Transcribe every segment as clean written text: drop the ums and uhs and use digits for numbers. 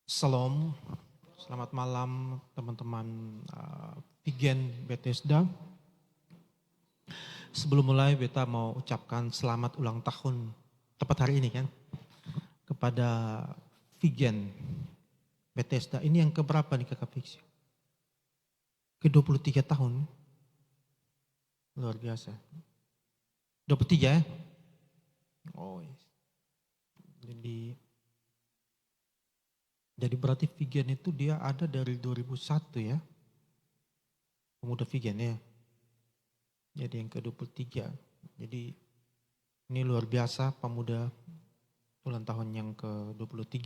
Shalom, selamat malam teman-teman Vigen Bethesda. Sebelum mulai beta mau ucapkan selamat ulang tahun tepat hari ini kan kepada Vigen Bethesda. Ini yang keberapa nih Kakak Fiksi? Ke-23 tahun. Luar biasa. 23 ya? Oh, yes. Jadi berarti Vigen itu dia ada dari 2001 ya. Pemuda Vigen ya. Jadi yang ke-23. Jadi ini luar biasa pemuda ulang tahun yang ke-23.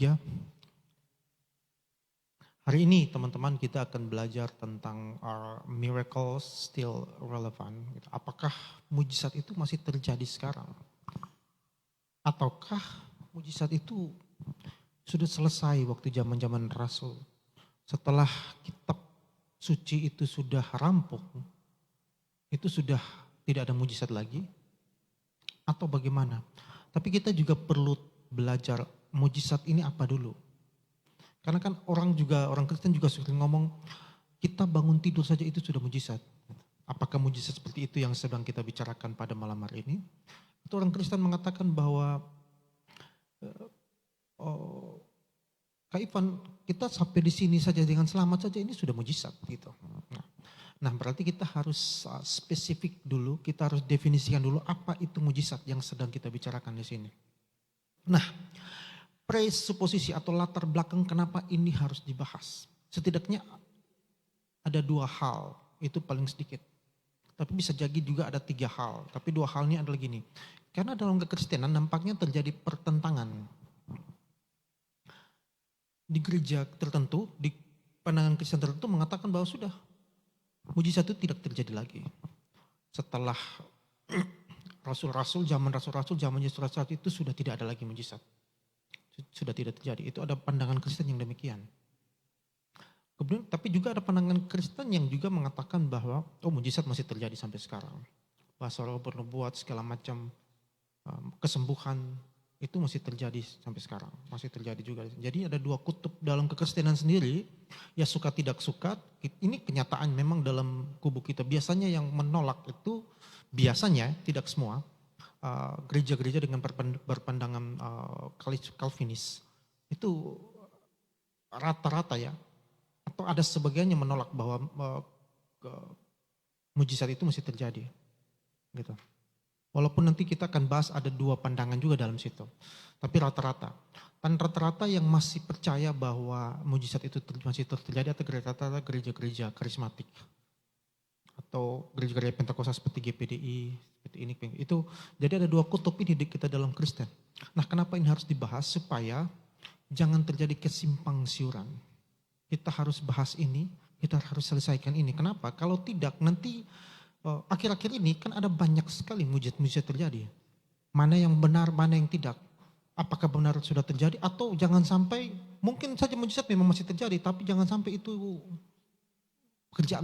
Hari ini teman-teman kita akan belajar tentang Are Miracles Still Relevant? Apakah mujizat itu masih terjadi sekarang? Ataukah mujizat itu sudah selesai waktu zaman-zaman Rasul? Setelah kitab suci itu sudah rampung, itu sudah tidak ada mujizat lagi? Atau bagaimana? Tapi kita juga perlu belajar mujizat ini apa dulu. Karena kan orang Kristen juga sering ngomong, kita bangun tidur saja itu sudah mujizat. Apakah mujizat seperti itu yang sedang kita bicarakan pada malam hari ini? Itu orang Kristen mengatakan bahwa Kak Ivan, kita sampai di sini saja dengan selamat saja ini sudah mujizat gitu. Nah, berarti kita harus spesifik dulu, kita harus definisikan dulu apa itu mujizat yang sedang kita bicarakan di sini. Nah, presuposisi atau latar belakang kenapa ini harus dibahas. Setidaknya ada dua hal, itu paling sedikit. Tapi bisa jadi juga ada tiga hal, tapi dua hal ini adalah gini. Karena dalam kekristenan nampaknya terjadi pertentangan. Di gereja tertentu, di pandangan Kristen tertentu mengatakan bahwa sudah, mujizat itu tidak terjadi lagi. Setelah rasul-rasul, zaman Yesus rasul itu sudah tidak ada lagi mujizat. Sudah tidak terjadi. Itu ada pandangan Kristen yang demikian. Kemudian, tapi juga ada pandangan Kristen yang juga mengatakan bahwa mujizat masih terjadi sampai sekarang. Bahasa roh bernubuat segala macam kesembuhan itu masih terjadi sampai sekarang. Masih terjadi juga. Jadi ada dua kutub dalam kekristenan sendiri. Ya suka tidak suka. Ini kenyataan memang dalam kubu kita. Biasanya yang menolak itu biasanya tidak semua. Gereja-gereja dengan berpandangan Calvinis itu rata-rata ya, atau ada sebagian yang menolak bahwa mujizat itu masih terjadi, gitu. Walaupun nanti kita akan bahas ada dua pandangan juga dalam situ, tapi rata-rata yang masih percaya bahwa mujizat itu masih terjadi atau rata-rata gereja-gereja karismatik atau gereja-gereja Pentakosta seperti GPDI, seperti ini itu. Jadi ada dua kutub ini di kita dalam Kristen. Nah, kenapa ini harus dibahas? Supaya jangan terjadi kesimpang siuran. Kita harus bahas ini, kita harus selesaikan ini. Kenapa? Kalau tidak nanti akhir-akhir ini kan ada banyak sekali mujizat-mujizat terjadi. Mana yang benar, mana yang tidak. Apakah benar sudah terjadi atau jangan sampai, mungkin saja mujizat memang masih terjadi, tapi jangan sampai itu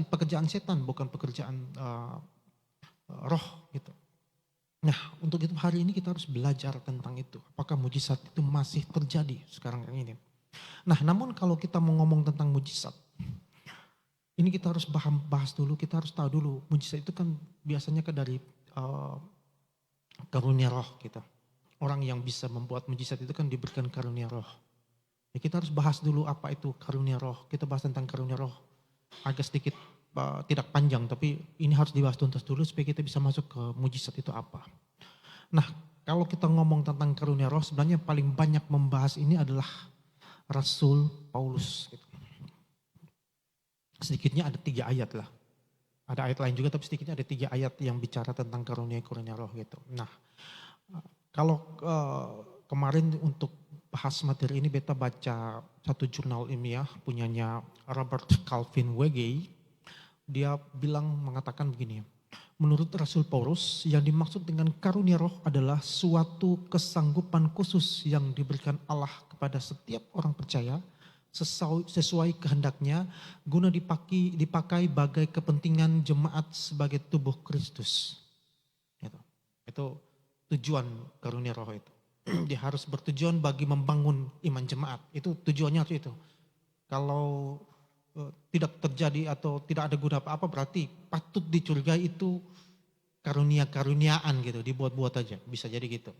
pekerjaan setan, bukan pekerjaan roh gitu. Nah, untuk itu hari ini kita harus belajar tentang itu. Apakah mujizat itu masih terjadi sekarang ini. Nah, namun kalau kita mau ngomong tentang mujizat, ini kita harus bahas dulu, kita harus tahu dulu. Mujizat itu kan biasanya kan dari karunia roh kita. Orang yang bisa membuat mujizat itu kan diberikan karunia roh. Ya, kita harus bahas dulu apa itu karunia roh. Kita bahas tentang karunia roh. Agak sedikit tidak panjang, tapi ini harus dibahas tuntas dulu supaya kita bisa masuk ke mujizat itu apa. Nah, kalau kita ngomong tentang karunia roh, sebenarnya paling banyak membahas ini adalah Rasul Paulus. Gitu. Sedikitnya ada 3 ayat lah. Ada ayat lain juga, tapi sedikitnya ada 3 ayat yang bicara tentang karunia roh gitu. Nah, kalau kemarin untuk bahas materi ini beta baca satu jurnal ilmiah punyanya Robert Calvin Wege. Dia mengatakan begini, menurut Rasul Paulus yang dimaksud dengan karunia roh adalah suatu kesanggupan khusus yang diberikan Allah kepada setiap orang percaya sesuai kehendaknya guna dipakai bagai kepentingan jemaat sebagai tubuh Kristus. Itu tujuan karunia roh itu. Dia harus bertujuan bagi membangun iman jemaat. Itu tujuannya harus itu. Kalau tidak terjadi atau tidak ada guna apa-apa berarti patut dicurigai itu karunia-karuniaan gitu, dibuat-buat aja. Bisa jadi gitu.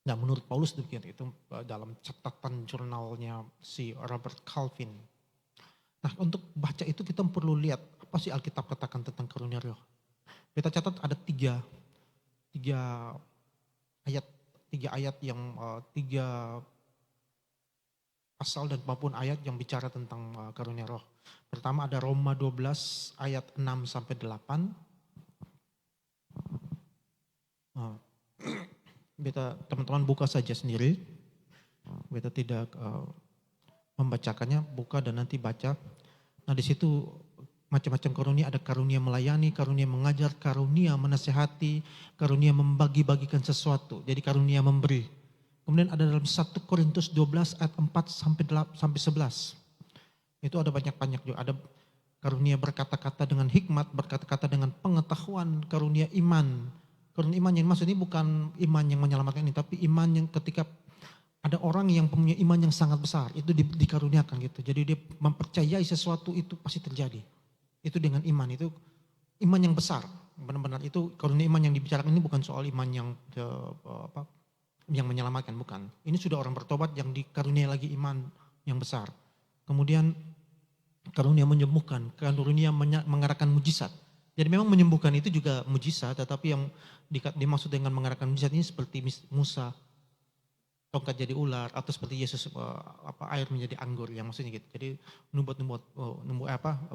Nah menurut Paulus demikian, itu dalam catatan jurnalnya si Robert Calvin. Nah untuk baca itu kita perlu lihat apa sih Alkitab katakan tentang karunia roh. Kita catat ada tiga ayat yang tiga pasal dan maupun ayat yang bicara tentang karunia roh. Pertama ada Roma 12 ayat 6 sampai 8. Beta teman-teman buka saja sendiri. Beta tidak membacakannya, buka dan nanti baca. Nah di situ macam-macam karunia, ada karunia melayani, karunia mengajar, karunia menasihati, karunia membagi-bagikan sesuatu. Jadi karunia memberi. Kemudian ada dalam 1 Korintus 12 ayat 4 sampai 11. Itu ada banyak-banyak juga. Ada karunia berkata-kata dengan hikmat, berkata-kata dengan pengetahuan, karunia iman. Karunia iman yang maksud ini bukan iman yang menyelamatkan ini, tapi iman yang ketika ada orang yang punya iman yang sangat besar, itu dikaruniakan gitu. Jadi dia mempercayai sesuatu itu pasti terjadi. Itu dengan iman, itu iman yang besar. Benar-benar itu karunia iman yang dibicarakan ini bukan soal iman yang menyelamatkan, bukan. Ini sudah orang bertobat yang dikaruniai lagi iman yang besar. Kemudian karunia menyembuhkan, karunia mengarahkan mujizat. Jadi memang menyembuhkan itu juga mujizat, tetapi yang dimaksud dengan mengarahkan mujizat ini seperti Musa, tongkat jadi ular, atau seperti Yesus air menjadi anggur, yang maksudnya gitu. Jadi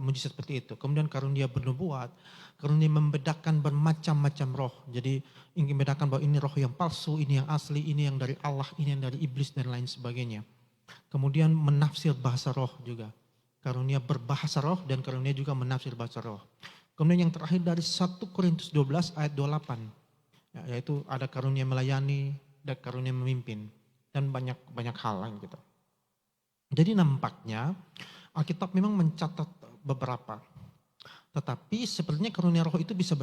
mujizat seperti itu. Kemudian karunia bernubuat, karunia membedakan bermacam-macam roh. Jadi ingin membedakan bahwa ini roh yang palsu, ini yang asli, ini yang dari Allah, ini yang dari iblis dan lain sebagainya. Kemudian menafsir bahasa roh juga. Karunia berbahasa roh dan karunia juga menafsir bahasa roh. Kemudian yang terakhir dari 1 Korintus 12 ayat 28. Yaitu ada karunia melayani dan karunia memimpin. Dan banyak hal lain gitu. Jadi nampaknya Alkitab memang mencatat beberapa. Tetapi sepertinya karunia roh itu bisa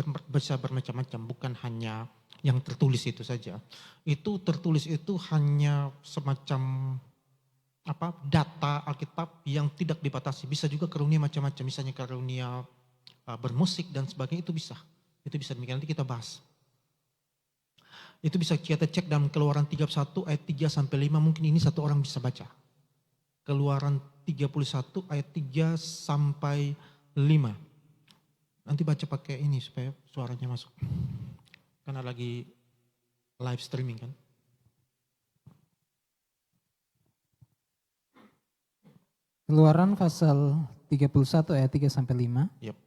bermacam-macam. Bukan hanya yang tertulis itu saja. Itu tertulis itu hanya semacam data Alkitab yang tidak dibatasi. Bisa juga karunia macam-macam. Misalnya karunia bermusik dan sebagainya, itu bisa. Itu bisa demikian, nanti kita bahas. Itu bisa kita cek dalam Keluaran 31 ayat 3 sampai 5, mungkin ini satu orang bisa baca. Keluaran 31 ayat 3 sampai 5. Nanti baca pakai ini supaya suaranya masuk. Karena lagi live streaming kan. Keluaran pasal 31 ayat 3 sampai 5. Yep.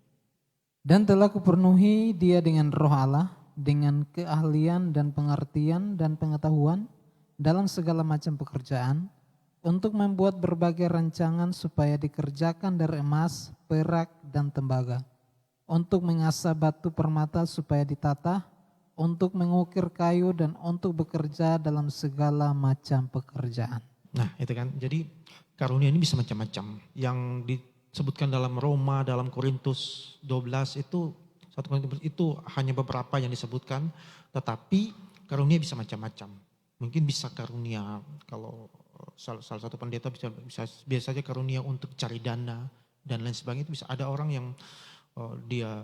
Dan telah kupenuhi dia dengan roh Allah, dengan keahlian dan pengertian dan pengetahuan dalam segala macam pekerjaan, untuk membuat berbagai rancangan supaya dikerjakan dari emas, perak, dan tembaga, untuk mengasah batu permata supaya ditata, untuk mengukir kayu, dan untuk bekerja dalam segala macam pekerjaan. Nah itu kan, jadi karunia ini bisa macam-macam. Yang disebutkan dalam Roma, dalam Korintus 12 itu, 1 Korintus itu hanya beberapa yang disebutkan, tetapi karunia bisa macam-macam. Mungkin bisa karunia, kalau salah satu pendeta bisa biasanya karunia untuk cari dana dan lain sebagainya. Itu bisa ada orang yang dia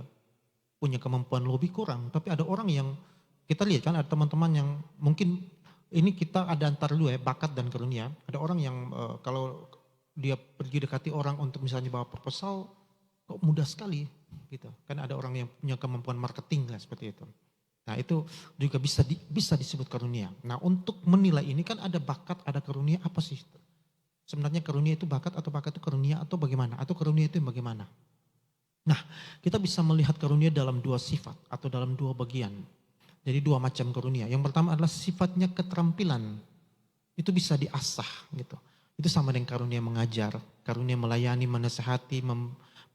punya kemampuan lebih kurang, tapi ada orang yang kita lihat kan, ada teman-teman yang mungkin ini kita ada antara dua ya, bakat dan karunia. Ada orang yang kalau dia pergi dekati orang untuk misalnya bawa proposal, kok mudah sekali gitu. Kan ada orang yang punya kemampuan marketing lah seperti itu. Nah itu juga bisa disebut karunia. Nah untuk menilai ini kan ada bakat, ada karunia, apa sih? Sebenarnya karunia itu bakat atau bakat itu karunia atau bagaimana? Atau karunia itu yang bagaimana? Nah kita bisa melihat karunia dalam dua sifat atau dalam dua bagian. Jadi dua macam karunia. Yang pertama adalah sifatnya keterampilan. Itu bisa diasah gitu. Itu sama dengan karunia mengajar, karunia melayani, menasehati,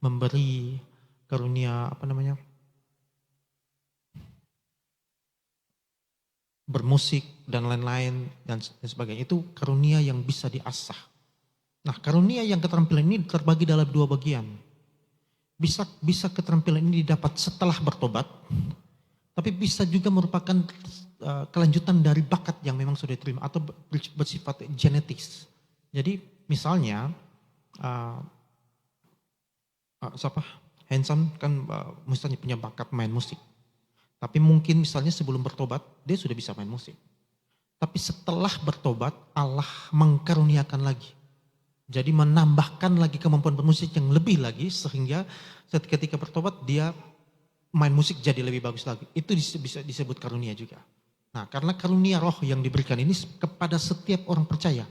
memberi, karunia bermusik dan lain-lain dan sebagainya. Itu karunia yang bisa diasah. Nah karunia yang keterampilan ini terbagi dalam dua bagian. Bisa keterampilan ini didapat setelah bertobat, tapi bisa juga merupakan kelanjutan dari bakat yang memang sudah diterima atau bersifat genetis. Jadi misalnya siapa Hanson kan misalnya punya bakat main musik. Tapi mungkin misalnya sebelum bertobat dia sudah bisa main musik. Tapi setelah bertobat Allah mengkaruniakan lagi. Jadi menambahkan lagi kemampuan bermusik yang lebih lagi sehingga ketika bertobat dia main musik jadi lebih bagus lagi. Itu bisa disebut karunia juga. Nah, karena karunia roh yang diberikan ini kepada setiap orang percaya.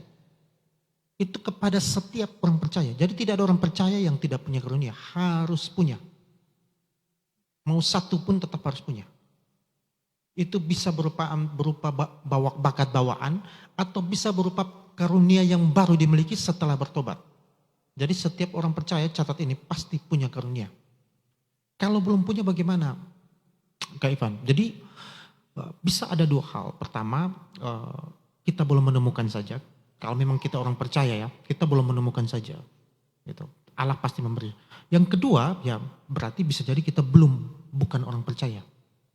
Itu kepada setiap orang percaya. Jadi tidak ada orang percaya yang tidak punya karunia, harus punya. Mau satu pun tetap harus punya. Itu bisa berupa bakat bawaan atau bisa berupa karunia yang baru dimiliki setelah bertobat. Jadi setiap orang percaya catat ini pasti punya karunia. Kalau belum punya bagaimana? Kak Ivan, jadi bisa ada dua hal. Pertama, kita belum menemukan saja. Kalau memang kita orang percaya ya, kita belum menemukan saja. Gitu. Allah pasti memberi. Yang kedua, ya berarti bisa jadi kita bukan orang percaya.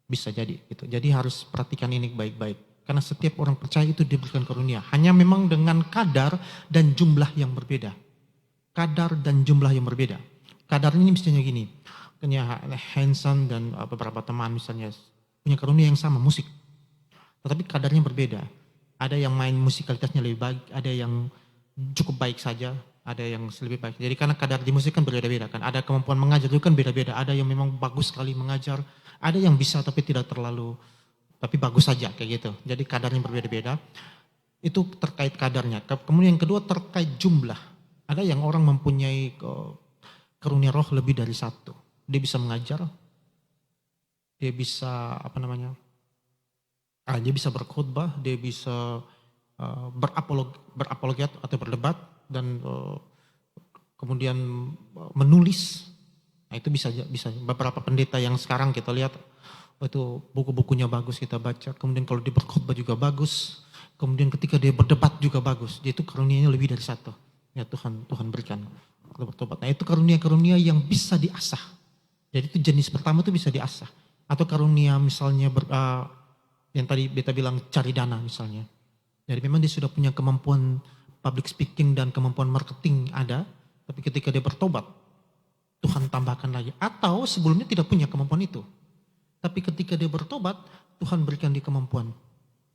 Bisa jadi gitu. Jadi harus perhatikan ini baik-baik. Karena setiap orang percaya itu diberikan karunia. Hanya memang dengan kadar dan jumlah yang berbeda. Kadar dan jumlah yang berbeda. Kadar ini misalnya gini. Kayaknya Hanson dan beberapa teman misalnya punya karunia yang sama, musik. Tetapi kadarnya berbeda. Ada yang main musikalitasnya lebih baik, ada yang cukup baik saja, ada yang lebih baik. Jadi karena kadar di musik kan berbeda-beda kan. Ada kemampuan mengajar itu kan beda-beda. Ada yang memang bagus sekali mengajar, ada yang bisa tapi tidak terlalu, tapi bagus saja kayak gitu. Jadi kadarnya berbeda-beda. Itu terkait kadarnya. Kemudian yang kedua terkait jumlah. Ada yang orang mempunyai karunia roh lebih dari satu. Dia bisa mengajar, dia bisa dia bisa berkhotbah, dia bisa berapologet atau berdebat dan kemudian menulis. Nah, itu bisa beberapa pendeta yang sekarang kita lihat itu buku-bukunya bagus kita baca. Kemudian kalau dia berkhotbah juga bagus. Kemudian ketika dia berdebat juga bagus. Dia itu karunianya lebih dari satu. Ya Tuhan berikan kalau bertobat. Nah itu karunia-karunia yang bisa diasah. Jadi itu jenis pertama itu bisa diasah. Atau karunia misalnya yang tadi beta bilang cari dana misalnya. Jadi memang dia sudah punya kemampuan public speaking dan kemampuan marketing ada. Tapi ketika dia bertobat, Tuhan tambahkan lagi. Atau sebelumnya tidak punya kemampuan itu. Tapi ketika dia bertobat, Tuhan berikan dia kemampuan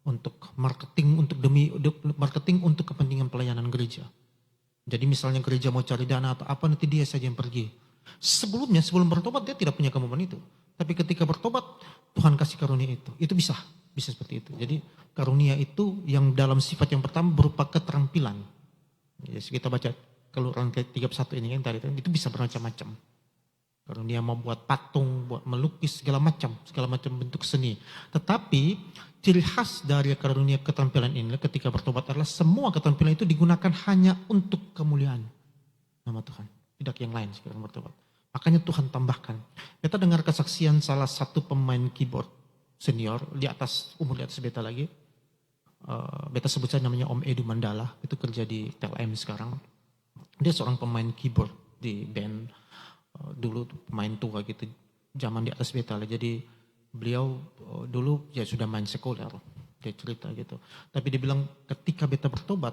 untuk marketing, untuk kepentingan pelayanan gereja. Jadi misalnya gereja mau cari dana atau apa, nanti dia saja yang pergi. Sebelum bertobat dia tidak punya kemampuan itu. Tapi ketika bertobat, Tuhan kasih karunia itu. Itu bisa seperti itu. Jadi karunia itu yang dalam sifat yang pertama berupa keterampilan. Yes, kita baca Keluaran 31 ini kan tadi itu bisa bermacam-macam. Karunia mau buat patung, buat melukis segala macam bentuk seni. Tetapi ciri khas dari karunia keterampilan ini ketika bertobat adalah semua keterampilan itu digunakan hanya untuk kemuliaan nama Tuhan, tidak yang lain sekarang bertobat. Makanya Tuhan tambahkan. Kita dengar kesaksian salah satu pemain keyboard senior umur di atas beta lagi. Beta sebut saja namanya Om Edu Mandala, itu kerja di TLM sekarang. Dia seorang pemain keyboard di band dulu pemain tua gitu, zaman di atas beta lah. Jadi beliau dulu ya sudah main sekuler, dia cerita gitu. Tapi dia bilang ketika beta bertobat,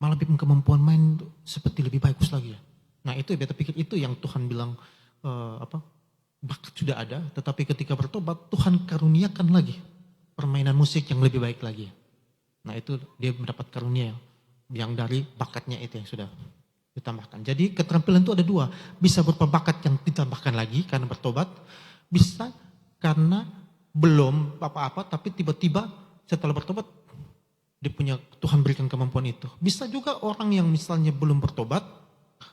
malah kemampuan main seperti lebih bagus lagi ya. Nah itu beta pikir itu yang Tuhan bilang bakat sudah ada, tetapi ketika bertobat Tuhan karuniakan lagi permainan musik yang lebih baik lagi. Nah itu dia mendapat karunia yang dari bakatnya itu yang sudah ditambahkan. Jadi keterampilan itu ada dua. Bisa berupa bakat yang ditambahkan lagi karena bertobat. Bisa karena belum apa-apa tapi tiba-tiba setelah bertobat dia punya, Tuhan berikan kemampuan itu. Bisa juga orang yang misalnya belum bertobat,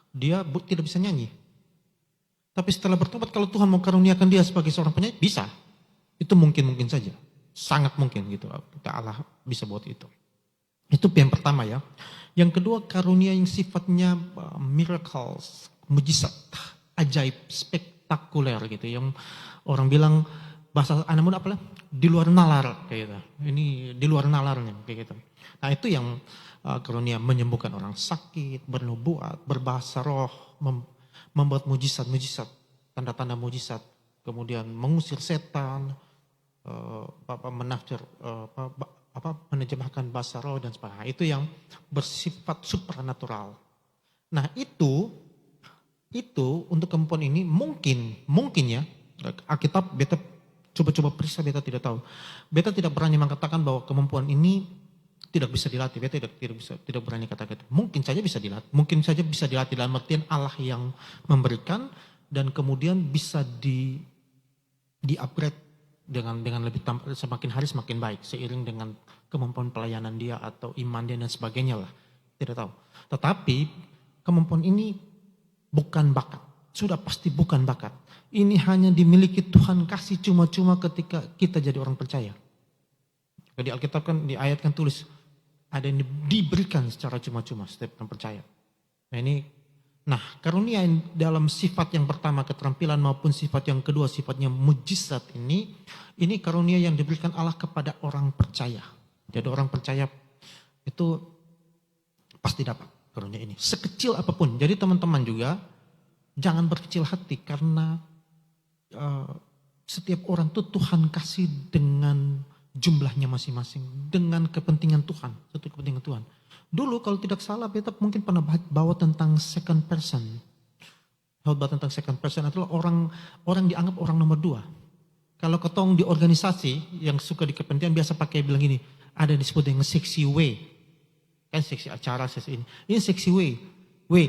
dia tidak bisa nyanyi. Tapi setelah bertobat kalau Tuhan mau karuniakan dia sebagai seorang penyanyi, bisa. Itu mungkin saja. Sangat mungkin gitu. Allah bisa buat itu. Itu yang pertama ya. Yang kedua karunia yang sifatnya miracles, mujizat, ajaib, spektakuler gitu. Yang orang bilang bahasa anak muda apalah? Di luar nalar kayak gitu. Ini di luar nalarnya kayak gitu. Nah itu yang karunia menyembuhkan orang sakit, bernubuat, berbahasa roh, membuat mujizat, tanda-tanda mujizat. Kemudian mengusir setan, menafsir menerjemahkan bahasa roh dan sebagainya. Itu yang bersifat supranatural. Nah itu untuk kemampuan ini mungkin ya, Alkitab beta coba periksa, beta tidak tahu. Beta tidak berani mengatakan bahwa kemampuan ini tidak bisa dilatih. Beta tidak berani katakan itu. Mungkin saja bisa dilatih dalam artian Allah yang memberikan dan kemudian bisa di-upgrade dengan lebih semakin hari semakin baik seiring dengan kemampuan pelayanan dia atau iman dia dan sebagainya lah. Tidak tahu. Tetapi kemampuan ini bukan bakat. Sudah pasti bukan bakat. Ini hanya dimiliki Tuhan kasih cuma-cuma ketika kita jadi orang percaya. Di Alkitab kan di ayat kan tulis ada yang diberikan secara cuma-cuma setiap orang percaya. Nah karunia yang dalam sifat yang pertama keterampilan maupun sifat yang kedua sifatnya mujizat ini karunia yang diberikan Allah kepada orang percaya. Jadi orang percaya itu pasti dapat karunia ini. Sekecil apapun. Jadi teman-teman juga jangan berkecil hati karena setiap orang tuh Tuhan kasih dengan jumlahnya masing-masing. Dengan kepentingan Tuhan. Satu kepentingan Tuhan. Dulu kalau tidak salah beta mungkin pernah bawa tentang second person. Khotbah tentang second person adalah orang dianggap orang nomor 2. Kalau ketong di organisasi yang suka di kepentingan biasa pakai bilang gini, ada yang disebut dengan sexy way. Kan seksi acara, seksi ini. Ini sexy way.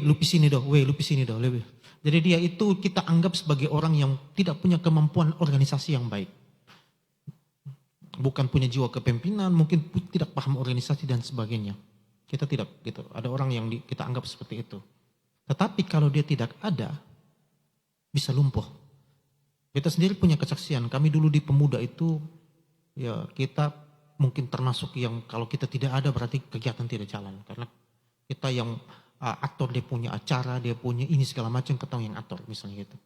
Lu pisini doh, lu pisini doh. Jadi dia itu kita anggap sebagai orang yang tidak punya kemampuan organisasi yang baik. Bukan punya jiwa kepemimpinan, mungkin tidak paham organisasi dan sebagainya. Kita tidak gitu. Ada orang yang kita anggap seperti itu. Tetapi kalau dia tidak ada, bisa lumpuh. Kita sendiri punya kesaksian. Kami dulu di pemuda itu, ya kita mungkin termasuk yang kalau kita tidak ada berarti kegiatan tidak jalan. Karena kita yang aktor, dia punya acara, dia punya ini segala macam, ketemu yang atur misalnya gitu.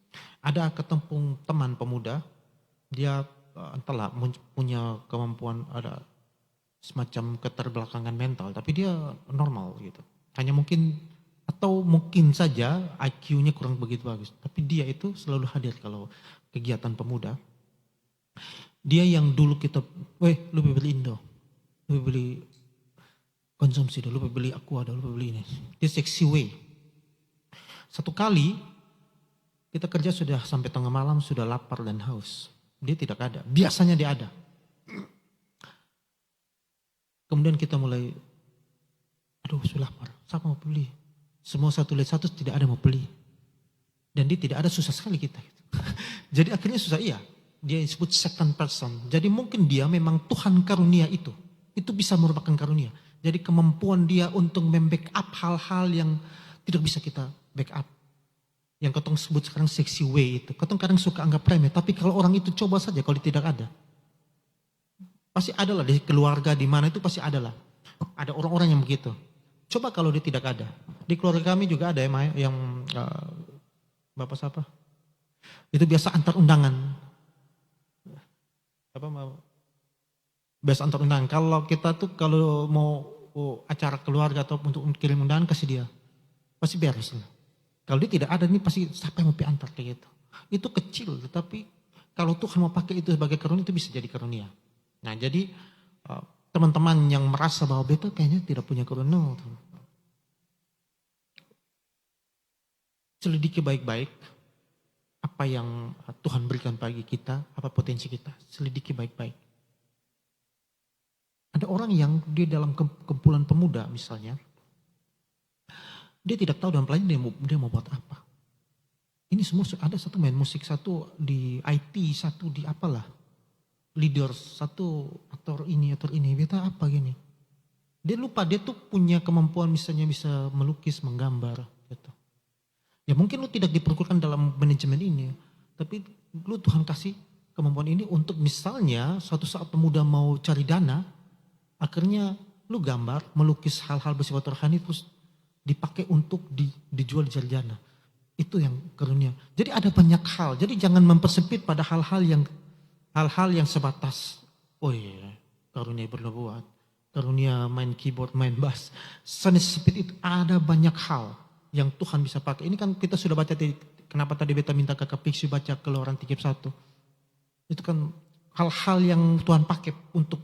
Ada ketemu teman pemuda, dia entahlah punya kemampuan, ada semacam keterbelakangan mental, tapi dia normal gitu. Hanya mungkin saja IQ-nya kurang begitu bagus, tapi dia itu selalu hadir kalau kegiatan pemuda. Dia yang dulu kita, lu beli Indo, lu beli konsumsi dulu, lu beli Aqua, lu beli ini. Dia sexy way. Satu kali kita kerja sudah sampai tengah malam, sudah lapar dan haus. Dia tidak ada, biasanya dia ada. Kemudian kita mulai, sudah lapar, siapa mau beli? Semua satu lihat satu tidak ada mau beli. Dan dia tidak ada, susah sekali kita. Jadi akhirnya susah, dia disebut second person. Jadi mungkin dia memang Tuhan karunia itu bisa merupakan karunia. Jadi kemampuan dia untuk membackup hal-hal yang tidak bisa kita backup. Yang ketong sebut sekarang sexy way itu. Ketong kadang suka anggap remeh, tapi kalau orang itu coba saja kalau tidak ada. Pasti ada lah di keluarga di mana itu pasti ada lah. Ada orang-orang yang begitu. Coba kalau dia tidak ada. Di keluarga kami juga ada yang Bapak siapa? Itu biasa antar undangan. Biasa antar undangan. Kalau kita tuh kalau mau acara keluarga atau untuk kirim undangan kasih dia. Pasti beres. Kalau dia tidak ada, ini pasti siapa yang mau antar kayak gitu. Itu kecil, tetapi kalau Tuhan mau pakai itu sebagai karunia itu bisa jadi karunia. Nah jadi teman-teman yang merasa bahwa beta kayaknya tidak punya karunia, selidiki baik-baik apa yang Tuhan berikan bagi kita, apa potensi kita, selidiki baik-baik. Ada orang yang dia dalam kumpulan pemuda misalnya, dia tidak tahu dalam pelajaran dia mau buat apa. Ini semua ada satu main musik, satu di IT, satu di apalah. Leader, satu aktor ini, beta apa gini. Dia lupa dia tuh punya kemampuan misalnya bisa melukis, menggambar gitu. Ya mungkin lu tidak diperlukan dalam manajemen ini, tapi lu Tuhan kasih kemampuan ini untuk misalnya suatu saat pemuda mau cari dana, akhirnya lu gambar, melukis hal-hal bersifat rohani terus dipakai untuk dijual di jana. Itu yang karunia. Jadi ada banyak hal. Jadi jangan mempersempit pada hal-hal yang sebatas, karunia bernubuat, karunia main keyboard, main bass. Sempit itu ada banyak hal yang Tuhan bisa pakai. Ini kan kita sudah baca kenapa tadi beta minta kakak Piksi baca Keluaran 31. Itu kan hal-hal yang Tuhan pakai untuk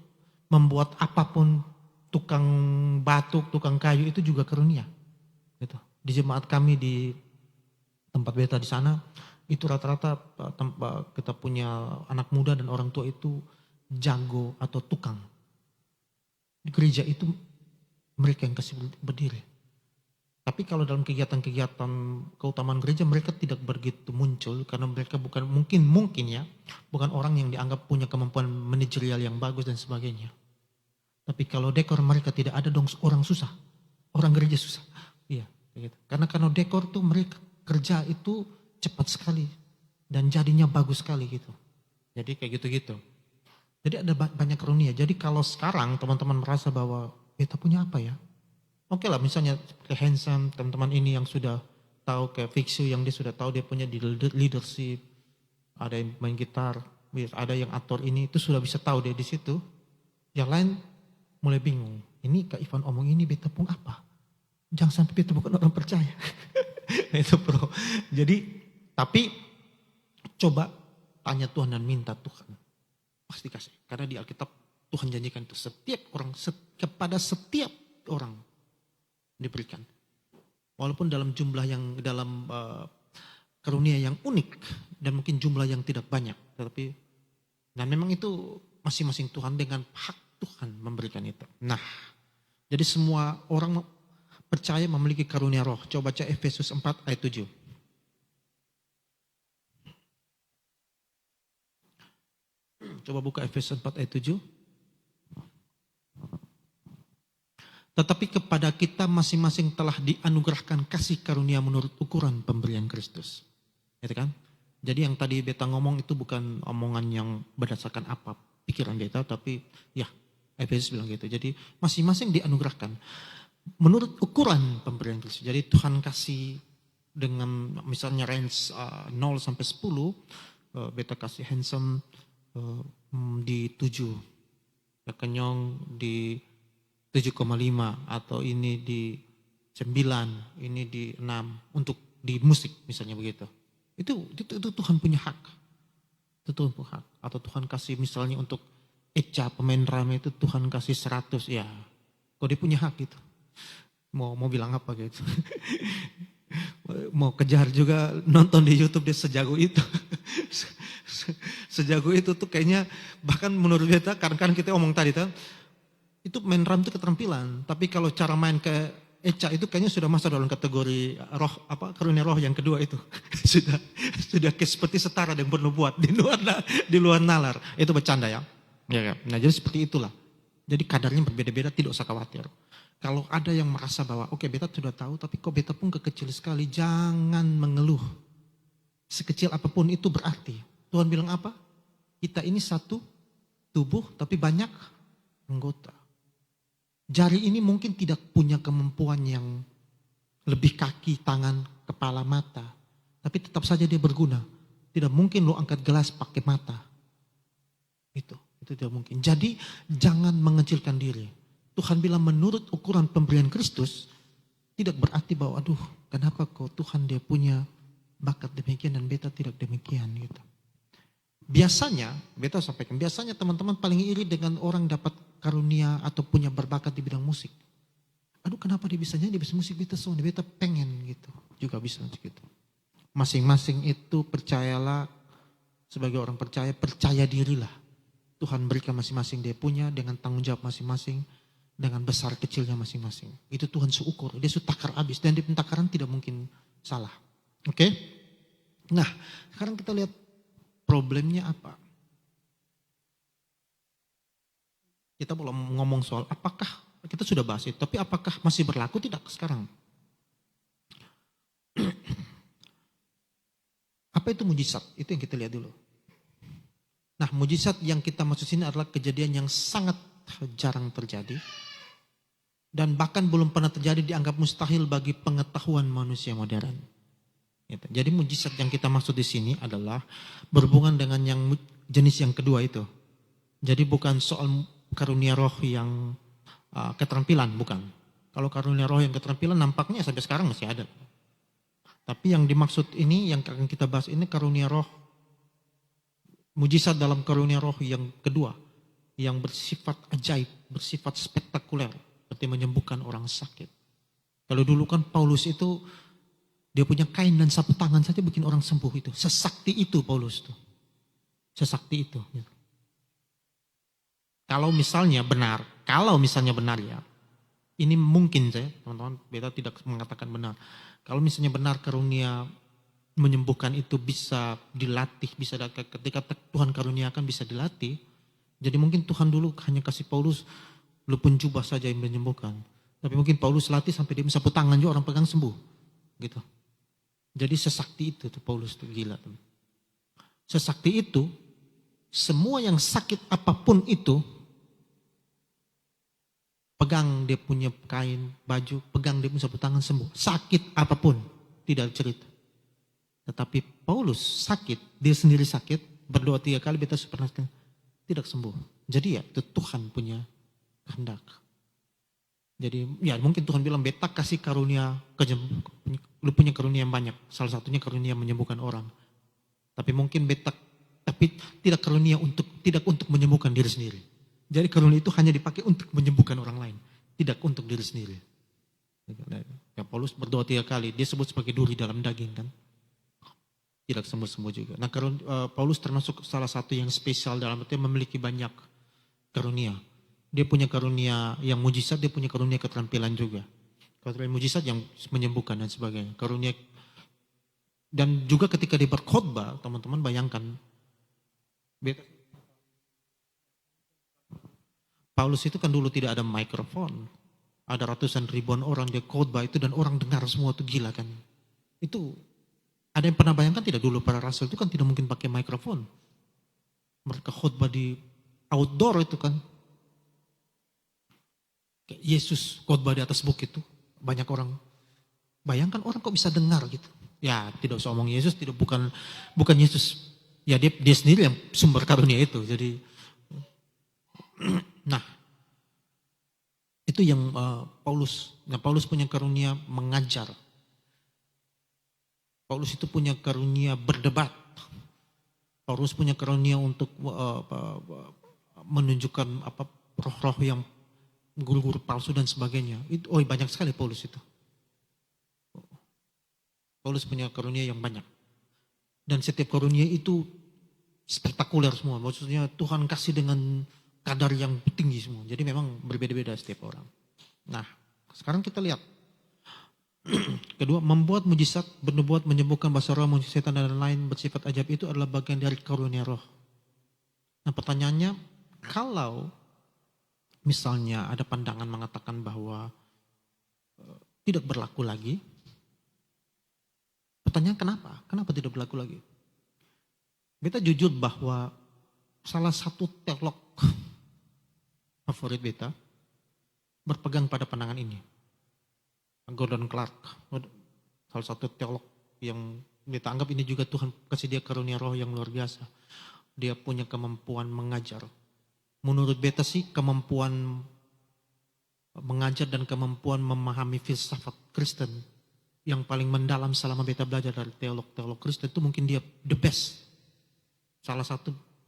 membuat apapun, tukang batu, tukang kayu itu juga karunia. Gitu. Di jemaat kami di tempat beta di sana, itu rata-rata kita punya anak muda dan orang tua itu jago atau tukang. Di gereja itu mereka yang kasih berdiri. Tapi kalau dalam kegiatan-kegiatan keutamaan gereja mereka tidak begitu muncul karena mereka bukan mungkin ya bukan orang yang dianggap punya kemampuan manajerial yang bagus dan sebagainya. Tapi kalau dekor mereka tidak ada dong, orang susah, orang gereja susah. Iya, gitu. Karena dekor tuh mereka kerja itu cepat sekali dan jadinya bagus sekali gitu. Jadi kayak gitu-gitu. Jadi ada banyak karunia. Jadi kalau sekarang teman-teman merasa bahwa kita punya apa ya? Oke lah, misalnya kayak Handsome, teman-teman ini yang sudah tahu, kayak Fixu yang dia sudah tahu dia punya di leadership, ada yang main gitar, ada yang aktor ini, itu sudah bisa tahu dia di situ. Yang lain mulai bingung, ini Kak Ivan omong ini beta pun apa? Jangan sampai beta bukan orang percaya. Itu bro. Jadi, tapi coba tanya Tuhan dan minta Tuhan. Pasti kasih. Karena di Alkitab Tuhan janjikan itu setiap orang, kepada setiap orang diberikan. Walaupun dalam jumlah yang dalam karunia yang unik dan mungkin jumlah yang tidak banyak, tetapi dan memang itu masing-masing Tuhan dengan hak Tuhan memberikan itu. Nah, jadi semua orang percaya memiliki karunia roh. Coba baca Efesus 4 ayat 7. Coba buka Efesus 4 ayat 7. Tetapi kepada kita masing-masing telah dianugerahkan kasih karunia menurut ukuran pemberian Kristus. Gitu kan? Jadi yang tadi beta ngomong itu bukan omongan yang berdasarkan apa pikiran beta, tapi ya Efesus bilang gitu. Jadi masing-masing dianugerahkan menurut ukuran pemberian Kristus. Jadi Tuhan kasih dengan misalnya range 0 sampai 10, beta kasih Handsome di 7, ya Kenyong di 7,5 atau ini di 9, ini di 6 untuk di musik misalnya begitu. Itu Tuhan punya hak. Itu Tuhan punya hak. Atau Tuhan kasih misalnya untuk Eca pemain drum itu Tuhan kasih 100 ya. Kok dia punya hak gitu. Mau bilang apa gitu. Mau kejar juga nonton di YouTube dia sejago itu. Sejago itu tuh kayaknya bahkan menurut beta kadang-kadang kita omong tadi tuh itu main drum itu keterampilan, tapi kalau cara main ke Eca itu kayaknya sudah masuk dalam kategori roh karunia roh yang kedua itu. sudah seperti setara dan perlu buat di luar nalar. Itu bercanda ya. Ya. Nah, jadi seperti itulah. Jadi kadarnya berbeda-beda, tidak usah khawatir. Kalau ada yang merasa bahwa oke, beta sudah tahu tapi kok beta pun kekecil sekali, jangan mengeluh. Sekecil apapun itu berarti. Tuhan bilang apa? Kita ini satu tubuh tapi banyak anggota. Jari ini mungkin tidak punya kemampuan yang lebih kaki, tangan, kepala, mata. Tapi tetap saja dia berguna. Tidak mungkin lo angkat gelas pakai mata. Itu tidak mungkin. Jadi jangan mengecilkan diri. Tuhan bilang menurut ukuran pemberian Kristus, tidak berarti bahwa aduh kenapa kok Tuhan dia punya bakat demikian dan beta tidak demikian gitu. Biasanya, beta sampaikan, biasanya teman-teman paling iri dengan orang dapat karunia atau punya berbakat di bidang musik. Aduh kenapa dia bisa nyanyi, dia bisa musik, beta pengen gitu. Juga bisa gitu. Masing-masing itu percayalah, sebagai orang percaya dirilah. Tuhan berikan masing-masing dia punya dengan tanggung jawab masing-masing, dengan besar kecilnya masing-masing. Itu Tuhan seukur, dia takar habis dan di pentakaran tidak mungkin salah. Oke? Nah, sekarang kita lihat problemnya apa? Kita belum ngomong soal apakah, kita sudah bahas itu, tapi apakah masih berlaku tidak sekarang? Apa itu mujizat? Itu yang kita lihat dulu. Nah, mujizat yang kita maksud sini adalah kejadian yang sangat jarang terjadi. Dan bahkan belum pernah terjadi, dianggap mustahil bagi pengetahuan manusia modern. Jadi mujizat yang kita maksud di sini adalah berhubungan dengan yang jenis yang kedua itu. Jadi bukan soal karunia roh yang keterampilan, bukan. Kalau karunia roh yang keterampilan nampaknya sampai sekarang masih ada. Tapi yang dimaksud ini, yang akan kita bahas ini karunia roh mujizat dalam karunia roh yang kedua, yang bersifat ajaib, bersifat spektakuler, seperti menyembuhkan orang sakit. Kalau dulu kan Paulus itu, dia punya kain dan sapu tangan saja bikin orang sembuh itu. Sesakti itu Paulus itu. Sesakti itu. Kalau misalnya benar ya, ini mungkin saya, teman-teman, beta tidak mengatakan benar. Kalau misalnya benar karunia menyembuhkan itu bisa dilatih, bisa ketika Tuhan karuniakan bisa dilatih. Jadi mungkin Tuhan dulu hanya kasih Paulus lupun jubah saja yang menyembuhkan. Tapi mungkin Paulus latih sampai dia sapu tangan juga orang pegang sembuh. Gitu. Jadi sesakti itu tuh Paulus tuh gila. Sesakti itu, semua yang sakit apapun itu, pegang dia punya kain, baju, pegang dia punya sapu tangan sembuh. Sakit apapun, tidak cerita. Tetapi Paulus sakit, dia sendiri sakit, berdoa 3 kali, beta pernah tidak sembuh. Jadi ya itu Tuhan punya kehendak. Jadi ya mungkin Tuhan bilang beta kasih karunia, lu punya karunia yang banyak. Salah satunya karunia menyembuhkan orang. Tapi mungkin beta, tapi tidak karunia tidak untuk menyembuhkan diri sendiri. Jadi karunia itu hanya dipakai untuk menyembuhkan orang lain, tidak untuk diri sendiri. Ya, Paulus berdoa 3 kali, dia sebut sebagai duri dalam daging kan. Tidak sembuh-sembuh juga. Nah Paulus termasuk salah satu yang spesial dalam arti memiliki banyak karunia. Dia punya karunia yang mujizat, dia punya karunia keterampilan juga. Karunia mujizat yang menyembuhkan dan sebagainya. Karunia, dan juga ketika dia berkhotbah, teman-teman bayangkan, Paulus itu kan dulu tidak ada mikrofon. Ada ratusan ribuan orang dia khotbah itu dan orang dengar semua itu gila kan. Itu ada yang pernah bayangkan tidak dulu para rasul itu kan tidak mungkin pakai mikrofon. Mereka khotbah di outdoor itu kan. Yesus khotbah di atas bukit itu banyak orang. Bayangkan orang kok bisa dengar gitu. Ya tidak usah omong Yesus, bukan Yesus. Ya dia sendiri yang sumber karunia itu. Jadi nah itu yang Paulus. Nah Paulus punya karunia mengajar. Paulus itu punya karunia berdebat. Paulus punya karunia untuk menunjukkan roh-roh yang guru-guru palsu dan sebagainya. Itu banyak sekali Paulus itu. Paulus punya karunia yang banyak. Dan setiap karunia itu spektakuler semua. Maksudnya Tuhan kasih dengan kadar yang tinggi semua. Jadi memang berbeda-beda setiap orang. Nah, sekarang kita lihat. Kedua, membuat mujizat, bernubuat, menyembuhkan bahasa roh, mujizat setan dan lain bersifat ajaib itu adalah bagian dari karunia roh. Nah, pertanyaannya, kalau misalnya ada pandangan mengatakan bahwa tidak berlaku lagi, pertanyaan kenapa? Kenapa tidak berlaku lagi? Beta jujur bahwa salah satu teolog favorit beta berpegang pada pandangan ini. Gordon Clark, salah satu teolog yang beta anggap ini juga Tuhan kasih dia karunia roh yang luar biasa. Dia punya kemampuan mengajar. Menurut beta sih kemampuan mengajar dan kemampuan memahami filsafat Kristen yang paling mendalam selama beta belajar dari teolog-teolog Kristen itu mungkin dia the best.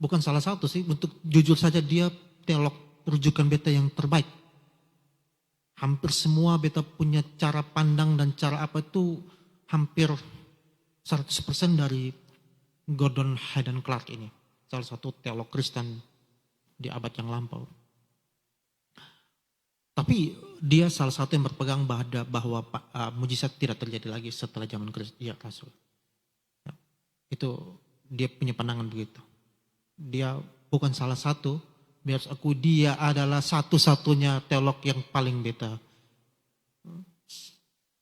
Bukan salah satu sih, untuk jujur saja dia teolog rujukan beta yang terbaik. Hampir semua beta punya cara pandang dan cara apa itu hampir 100% dari Gordon Hayden Clark ini. Salah satu teolog Kristen di abad yang lampau. Tapi dia salah satu yang berpegang bahwa mujizat tidak terjadi lagi setelah zaman Rasul. Ya, itu dia punya pandangan begitu. Dia bukan salah satu, biar aku dia adalah satu-satunya teolog yang paling beta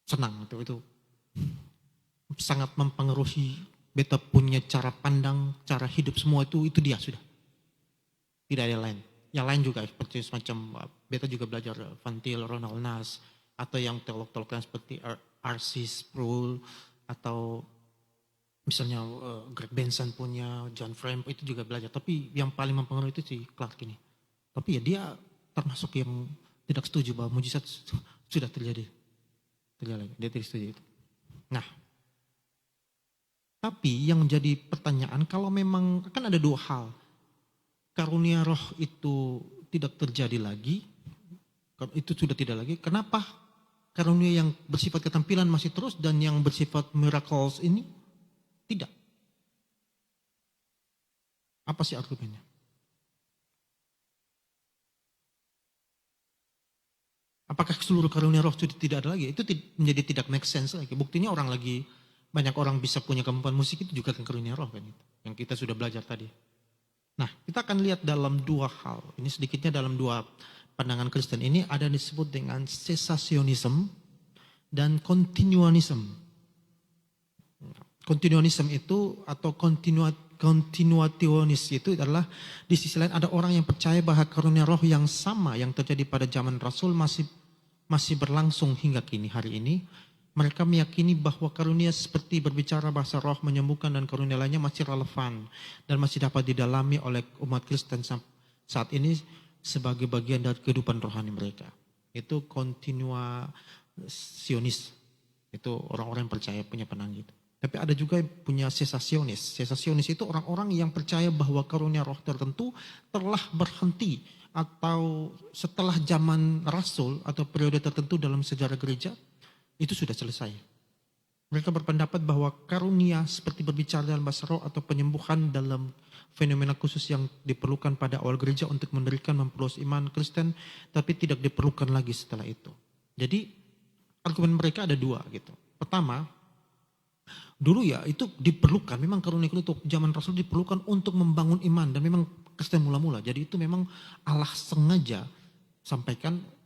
senang. Itu sangat mempengaruhi beta punya cara pandang, cara hidup semua itu dia sudah. Tidak ada lain. Yang lain juga seperti semacam beta juga belajar Van Til, Ronald Nas, atau yang teolog-teolog lain seperti R.C. Sproul, atau misalnya Greg Benson punya, John Frame itu juga belajar. Tapi yang paling mempengaruhi itu si Clark ini. Tapi ya dia termasuk yang tidak setuju bahwa mujizat sudah terjadi. Dia tidak setuju itu. Nah, Tapi yang menjadi pertanyaan, kalau memang kan ada dua hal. Karunia roh itu tidak terjadi lagi, itu sudah tidak lagi. Kenapa karunia yang bersifat ketampilan masih terus dan yang bersifat miracles ini tidak? Apa sih argumennya? Apakah seluruh karunia roh itu tidak ada lagi? Itu menjadi tidak make sense lagi. Buktinya banyak orang bisa punya kemampuan musik itu juga kan karunia roh kan itu. Yang kita sudah belajar tadi. Nah, kita akan lihat dalam dua hal. Ini sedikitnya dalam dua pandangan Kristen ini ada disebut dengan cessationism dan continuanism. Continuanism itu atau continuationis itu adalah di sisi lain ada orang yang percaya bahwa karunia roh yang sama yang terjadi pada zaman Rasul masih berlangsung hingga kini hari ini. Mereka meyakini bahwa karunia seperti berbicara bahasa roh, menyembuhkan dan karunia lainnya masih relevan dan masih dapat didalami oleh umat Kristen saat ini sebagai bagian dari kehidupan rohani mereka. Itu continuationis. Itu orang-orang yang percaya punya penang gitu. Tapi ada juga yang punya sesasionis. Sesasionis itu orang-orang yang percaya bahwa karunia roh tertentu telah berhenti atau setelah zaman Rasul atau periode tertentu dalam sejarah gereja itu sudah selesai. Mereka berpendapat bahwa karunia seperti berbicara dalam bahasa roh atau penyembuhan dalam fenomena khusus yang diperlukan pada awal gereja untuk mendirikan memperluas iman Kristen, tapi tidak diperlukan lagi setelah itu. Jadi argumen mereka ada dua gitu. Pertama, dulu ya itu diperlukan, memang karunia itu zaman Rasul diperlukan untuk membangun iman dan memang Kristen mula-mula. Jadi itu memang Allah sengaja sampaikan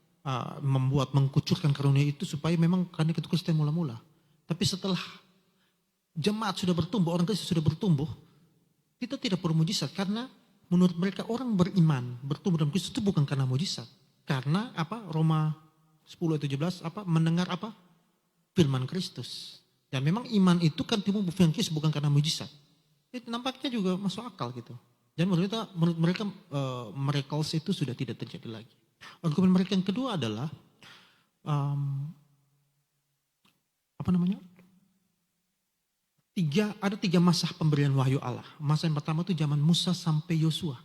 mengkucurkan karunia itu supaya memang karena itu Kristen mula-mula. Tapi setelah jemaat sudah bertumbuh, orang Kristen sudah bertumbuh, kita tidak perlu mujizat karena menurut mereka orang beriman, bertumbuh dalam Kristus itu bukan karena mujizat. Karena apa? Roma 10:17 mendengar firman Kristus. Dan memang iman itu kan timbul firman Kristus bukan karena mujizat. Itu nampaknya juga masuk akal gitu. Dan menurut mereka miracles itu sudah tidak terjadi lagi. Argumen mereka yang kedua adalah ada tiga masa pemberian wahyu Allah. Masa yang pertama itu zaman Musa sampai Yosua.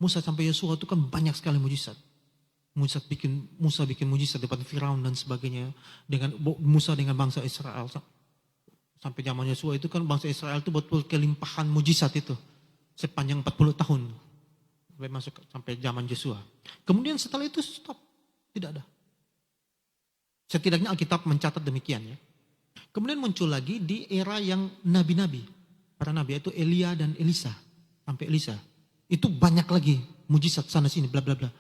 Musa sampai Yosua itu kan banyak sekali mujizat. Musa bikin mujizat depan Firaun dan sebagainya dengan Musa dengan bangsa Israel. Sampai zaman Yosua itu kan bangsa Israel itu betul kelimpahan mujizat itu sepanjang 40 tahun. Sampai zaman Yosua. Kemudian setelah itu stop. Tidak ada. Setidaknya Alkitab mencatat demikian ya. Kemudian muncul lagi di era yang nabi-nabi. Para nabi itu Elia dan Elisa. Sampai Elisa. Itu banyak lagi mujizat sana sini bla bla bla.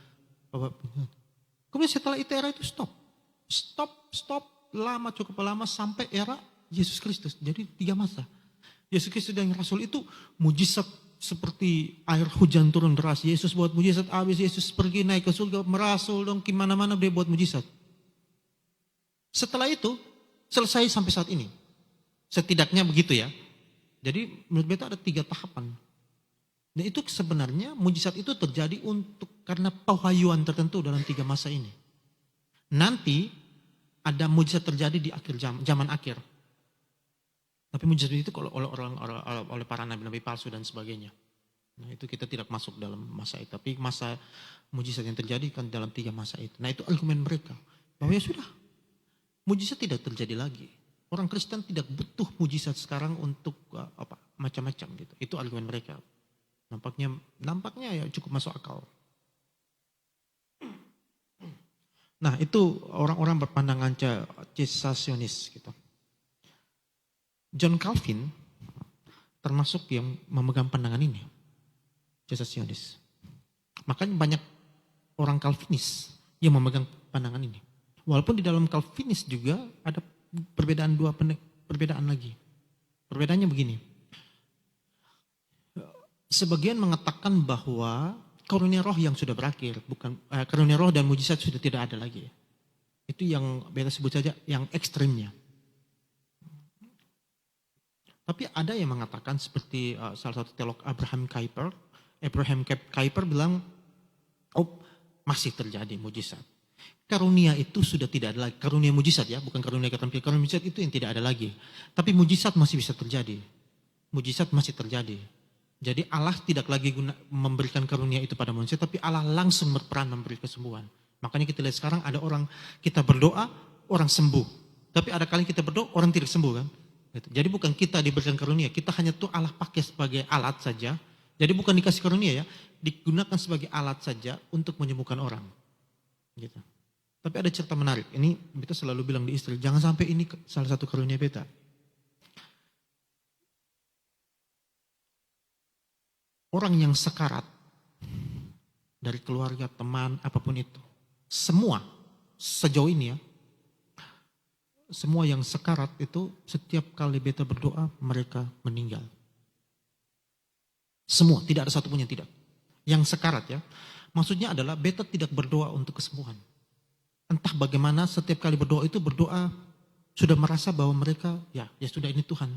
Kemudian setelah itu era itu stop. Stop. Cukup lama sampai era Yesus Kristus. Jadi 3 masa. Yesus Kristus dan Rasul itu mujizat seperti air hujan turun deras. Yesus buat mujizat, habis Yesus pergi naik ke surga, merasul dong kemana-mana dia buat mujizat. Setelah itu selesai sampai saat ini. Setidaknya begitu ya. Jadi menurut beta ada 3 tahapan. Dan itu sebenarnya mujizat itu terjadi karena pewahyuan tertentu dalam 3 masa ini. Nanti ada mujizat terjadi di akhir zaman akhir. Tapi mujizat itu kalau oleh para nabi-nabi palsu dan sebagainya. Nah itu kita tidak masuk dalam masa itu. Tapi masa mujizat yang terjadi kan dalam 3 masa itu. Nah itu argumen mereka. Bahwa ya sudah, mujizat tidak terjadi lagi. Orang Kristen tidak butuh mujizat sekarang untuk macam-macam gitu. Itu argumen mereka. Nampaknya ya cukup masuk akal. Nah itu orang-orang berpandangan cessationis gitu. John Calvin termasuk yang memegang pandangan ini. Cessationis. Makanya banyak orang Calvinis yang memegang pandangan ini. Walaupun di dalam Calvinis juga ada perbedaan lagi. Perbedaannya begini. Sebagian mengatakan bahwa karunia roh yang sudah berakhir, karunia roh dan mujizat sudah tidak ada lagi. Itu yang beta sebut saja yang ekstrimnya. Tapi ada yang mengatakan seperti salah satu teolog Abraham Kuyper bilang, masih terjadi mujizat. karunia itu sudah tidak ada lagi. Karunia mujizat ya, bukan karunia keterampilan. Karunia mujizat itu yang tidak ada lagi. Tapi mujizat masih bisa terjadi. Mujizat masih terjadi. Jadi Allah tidak lagi memberikan karunia itu pada manusia, tapi Allah langsung berperan memberi kesembuhan. Makanya kita lihat sekarang ada orang, kita berdoa, orang sembuh. Tapi ada kali kita berdoa, orang tidak sembuh kan. Gitu. Jadi bukan kita diberikan karunia, kita hanya tuh Allah pakai sebagai alat saja. Jadi bukan dikasih karunia ya, digunakan sebagai alat saja untuk menyembuhkan orang. Gitu. Tapi ada cerita menarik, ini beta selalu bilang di istri, jangan sampai ini salah satu karunia beta. Orang yang sekarat, dari keluarga, teman, apapun itu. Semua, sejauh ini ya, semua yang sekarat itu setiap kali beta berdoa mereka meninggal. Semua, tidak ada satupun yang tidak. Yang sekarat ya, maksudnya adalah beta tidak berdoa untuk kesembuhan. Entah bagaimana setiap kali berdoa itu berdoa sudah merasa bahwa mereka ya sudah ini Tuhan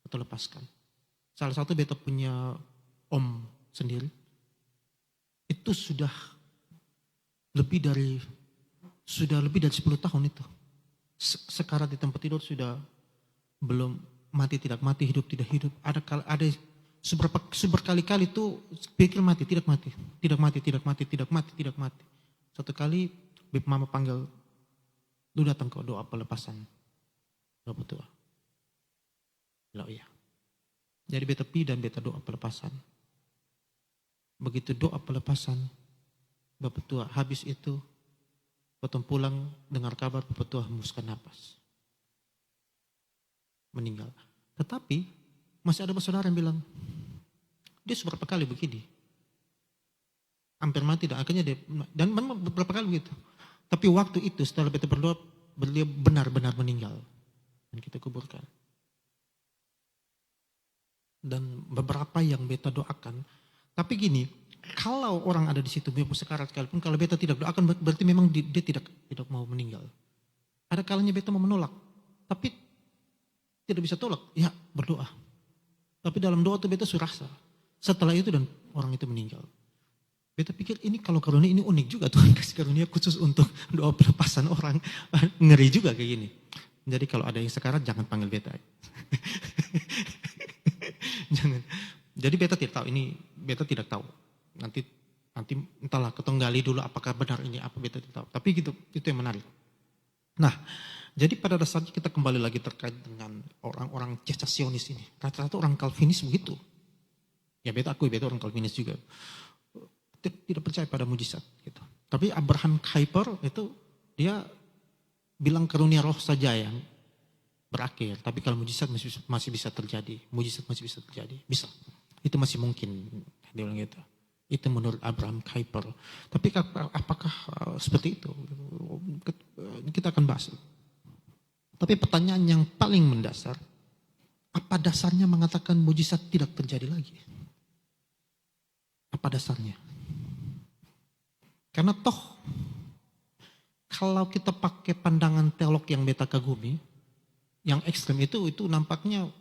atau lepaskan. Salah satu beta punya om sendiri itu sudah lebih dari 10 tahun itu. Sekarat di tempat tidur sudah belum mati tidak mati, hidup tidak hidup. Ada berkali-kali itu pikir mati, tidak mati, tidak mati, tidak mati, tidak mati, tidak mati. Satu kali Bip Mama panggil, lu datang ke doa pelepasan. Bapak tua. Bilang iya. Jadi beta pi dan beta doa pelepasan. Begitu doa pelepasan, Bapak tua habis itu, potong pulang dengar kabar Bapak tua hembuskan napas. Meninggal. Tetapi masih ada saudara yang bilang, dia beberapa kali begini. Hampir mati dan akhirnya dan memang beberapa kali begitu. Tapi waktu itu setelah beta berdoa, beliau benar-benar meninggal. Dan kita kuburkan. Dan beberapa yang beta doakan. Tapi gini, kalau orang ada di situ, biarpun sekarat sekalipun, kalau beta tidak doakan berarti memang dia tidak mau meninggal. Ada kalanya beta mau menolak, tapi tidak bisa tolak, ya berdoa. Tapi dalam doa itu beta sudah rasa. Setelah itu dan orang itu meninggal. Beta pikir ini kalau karunia ini unik juga, Tuhan kasih karunia khusus untuk doa pelepasan orang. Ngeri juga kayak gini. Jadi kalau ada yang sekarat jangan panggil beta. Jangan. Jadi beta tidak tahu ini, beta tidak tahu. Nanti entahlah ketenggali dulu apakah benar ini apa beta tidak tahu. Tapi gitu, itu yang menarik. Nah, jadi pada dasarnya kita kembali lagi terkait dengan orang-orang Cesasionis ini. Rata-rata orang Calvinis begitu. Ya beta orang Calvinis juga. Tidak percaya pada mujizat gitu. Tapi Abraham Kuyper itu dia bilang karunia roh saja yang berakhir. Tapi kalau mujizat masih bisa terjadi. Mujizat masih bisa terjadi. Bisa. Itu masih mungkin. Dia bilang gitu. Itu menurut Abraham Kuyper. Tapi apakah seperti itu? Kita akan bahas. Tapi pertanyaan yang paling mendasar. Apa dasarnya mengatakan mujizat tidak terjadi lagi? Apa dasarnya? Karena toh. Kalau kita pakai pandangan teolog yang beta kagumi. Yang ekstrem itu nampaknya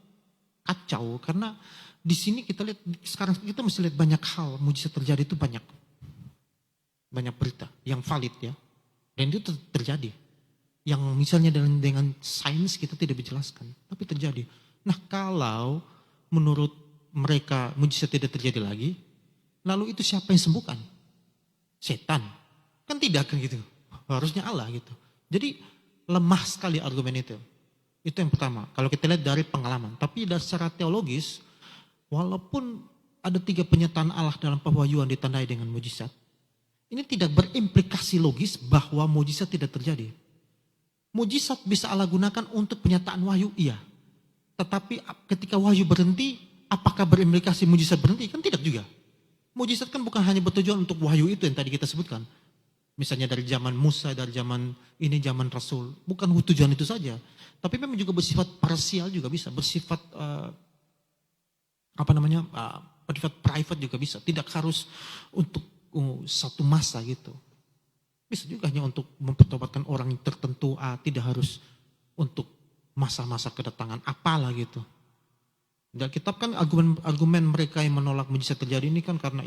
kacau. Karena di sini kita lihat, sekarang kita mesti lihat banyak hal, mujizat terjadi itu banyak. Banyak berita yang valid ya. Dan itu terjadi. Yang misalnya dengan sains kita tidak dijelaskan, tapi terjadi. Nah kalau menurut mereka mujizat tidak terjadi lagi, lalu itu siapa yang sembuhkan? Setan. Kan tidak kan gitu. Harusnya Allah gitu. Jadi lemah sekali argumen itu. Itu yang pertama. Kalau kita lihat dari pengalaman. Tapi secara teologis, walaupun ada 3 penyataan Allah dalam pewahyuan ditandai dengan mujizat, ini tidak berimplikasi logis bahwa mujizat tidak terjadi. Mujizat bisa Allah gunakan untuk penyataan wahyu, iya. Tetapi ketika wahyu berhenti, apakah berimplikasi mujizat berhenti? Kan tidak juga. Mujizat kan bukan hanya bertujuan untuk wahyu itu yang tadi kita sebutkan. Misalnya dari zaman Musa, dari zaman Rasul. Bukan tujuan itu saja. Tapi memang juga bersifat parsial juga bisa. Bersifat bersifat private juga bisa. Tidak harus untuk satu masa gitu. Bisa juga hanya untuk mempertobatkan orang tertentu. Tidak harus untuk masa-masa kedatangan apalah gitu. Dan kitab kan argumen mereka yang menolak mujizat terjadi ini kan karena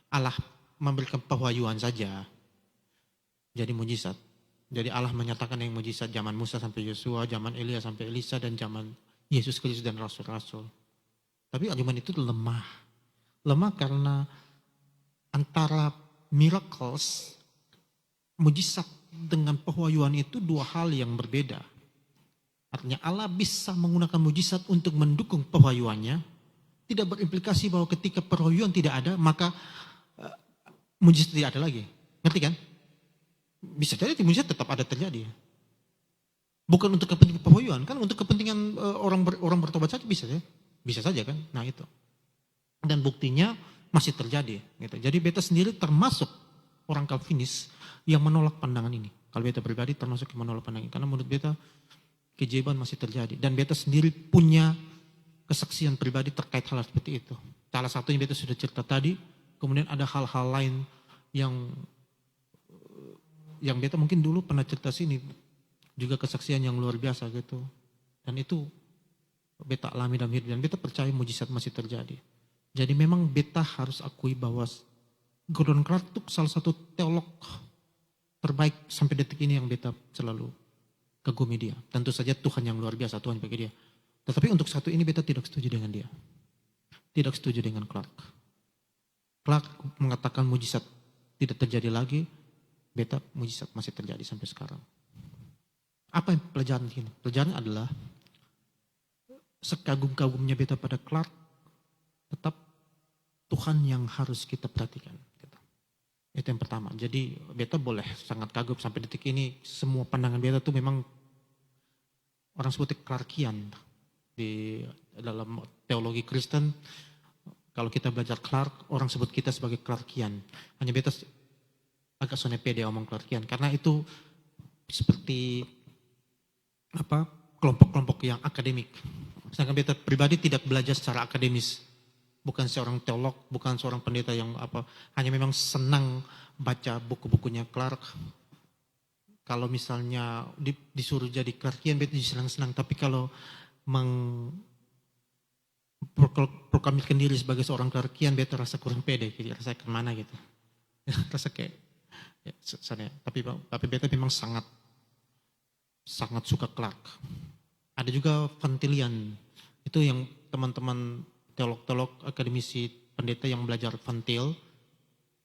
Allah memberikan pewahyuan saja. jadi mujizat. Jadi Allah menyatakan yang mujizat zaman Musa sampai Yosua, zaman Elia sampai Elisa, dan zaman Yesus Kristus dan Rasul-Rasul. Tapi argumen itu lemah. Lemah karena antara miracles, mujizat dengan pewahyuan itu dua hal yang berbeda. Artinya Allah bisa menggunakan mujizat untuk mendukung pewahyuannya. Tidak berimplikasi bahwa ketika pewahyuan tidak ada, maka mujizat tidak ada lagi. Ngerti kan? Bisa jadi mujizat tetap ada terjadi. Bukan untuk kepentingan pewahyuan, kan untuk kepentingan orang bertobat saja bisa ya. Bisa saja kan? Nah itu. Dan buktinya masih terjadi. Gitu. Jadi beta sendiri termasuk orang Calvinis yang menolak pandangan ini. Kalau beta pribadi termasuk yang menolak pandangan ini. Karena menurut beta keajaiban masih terjadi. Dan beta sendiri punya kesaksian pribadi terkait hal seperti itu. Salah satunya beta sudah cerita tadi. Kemudian ada hal-hal lain yang beta mungkin dulu pernah cerita sini. Juga kesaksian yang luar biasa gitu. Dan itu beta alami dalam hidup. Dan beta percaya mujizat masih terjadi. Jadi memang beta harus akui bahwa Gordon Clark itu salah satu teolog terbaik sampai detik ini yang beta selalu kagumi dia. Tentu saja Tuhan yang luar biasa, Tuhan bagi dia. Tetapi untuk satu ini beta tidak setuju dengan dia. Tidak setuju dengan Clark. Clark mengatakan mujizat tidak terjadi lagi, beta mujizat masih terjadi sampai sekarang. Apa yang pelajaran ini? Pelajaran adalah sekagum-kagumnya beta pada Clark, tetap Tuhan yang harus kita perhatikan. Itu yang pertama. Jadi beta boleh sangat kagum sampai detik ini. Semua pandangan beta itu memang orang sebutnya Clarkian. Di dalam teologi Kristen, kalau kita belajar Clark, orang sebut kita sebagai Clarkian. Hanya beta agak sonep pede omong Clarkian. Karena itu seperti kelompok-kelompok yang akademik. Sedangkan beta pribadi tidak belajar secara akademis. Bukan seorang teolog, bukan seorang pendeta yang hanya memang senang baca buku-bukunya Clark. Kalau misalnya disuruh jadi Clarkian, beta senang-senang. Tapi kalau memproklamirkan diri sebagai seorang Clarkian, beta rasa kurang pede, jadi rasa kemana gitu. Rasa kayak, tapi beta memang sangat suka Clark. Ada juga Van Tillian, itu yang teman-teman teolog-teolog, akademisi, pendeta yang belajar Van Til,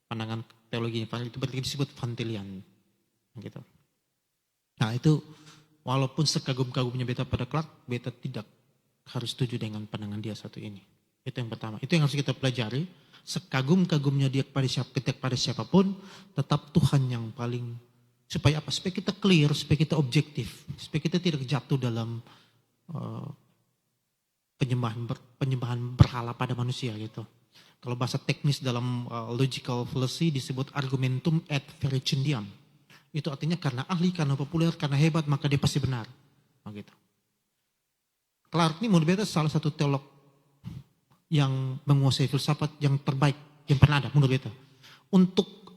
pandangan teologi itu berarti disebut Van Tillian. Gitu. Nah itu walaupun sekagum-kagumnya beta pada Clark, beta tidak harus setuju dengan pandangan dia satu ini. Itu yang pertama. Itu yang harus kita pelajari. Sekagum-kagumnya dia kepada siapapun, tetap Tuhan yang paling, supaya apa? Supaya kita clear, supaya kita objektif, supaya kita tidak jatuh dalam penyembahan berhala pada manusia gitu. Kalau bahasa teknis dalam logical fallacy disebut argumentum ad verecundiam. Itu artinya karena ahli, karena populer, karena hebat maka dia pasti benar. Begitu. Clark ini menurut beta salah satu teolog yang menguasai filsafat yang terbaik yang pernah ada menurut beta. Untuk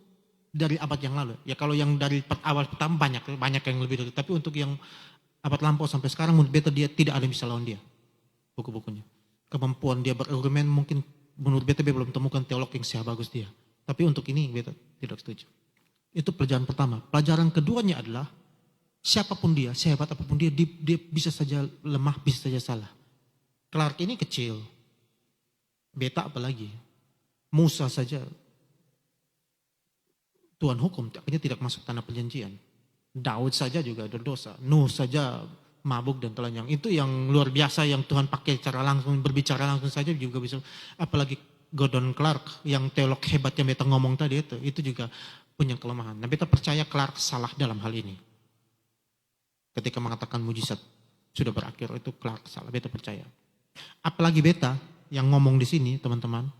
dari abad yang lalu. Ya kalau yang dari awal pertama banyak yang lebih dari, tapi untuk yang abad lampau sampai sekarang menurut beta dia tidak ada yang bisa lawan dia. Buku-bukunya. Kemampuan dia berargumen mungkin menurut beta belum temukan teolog yang sebagus dia. Tapi untuk ini beta tidak setuju. Itu pelajaran pertama. Pelajaran keduanya adalah siapapun dia, sehebat apapun dia bisa saja lemah, bisa saja salah. Clark ini kecil. Beta apalagi. Musa saja Tuhan hukum, artinya tidak masuk tanah perjanjian. Daud saja juga berdosa. Nuh saja mabuk dan telanjang. Itu yang luar biasa yang Tuhan pakai cara langsung, berbicara langsung saja juga bisa. Apalagi Gordon Clark yang teolog hebat yang beta ngomong tadi itu juga punya kelemahan. Nah beta percaya Clark salah dalam hal ini. Ketika mengatakan mujizat sudah berakhir, itu Clark salah, beta percaya. Apalagi beta yang ngomong di sini teman-teman.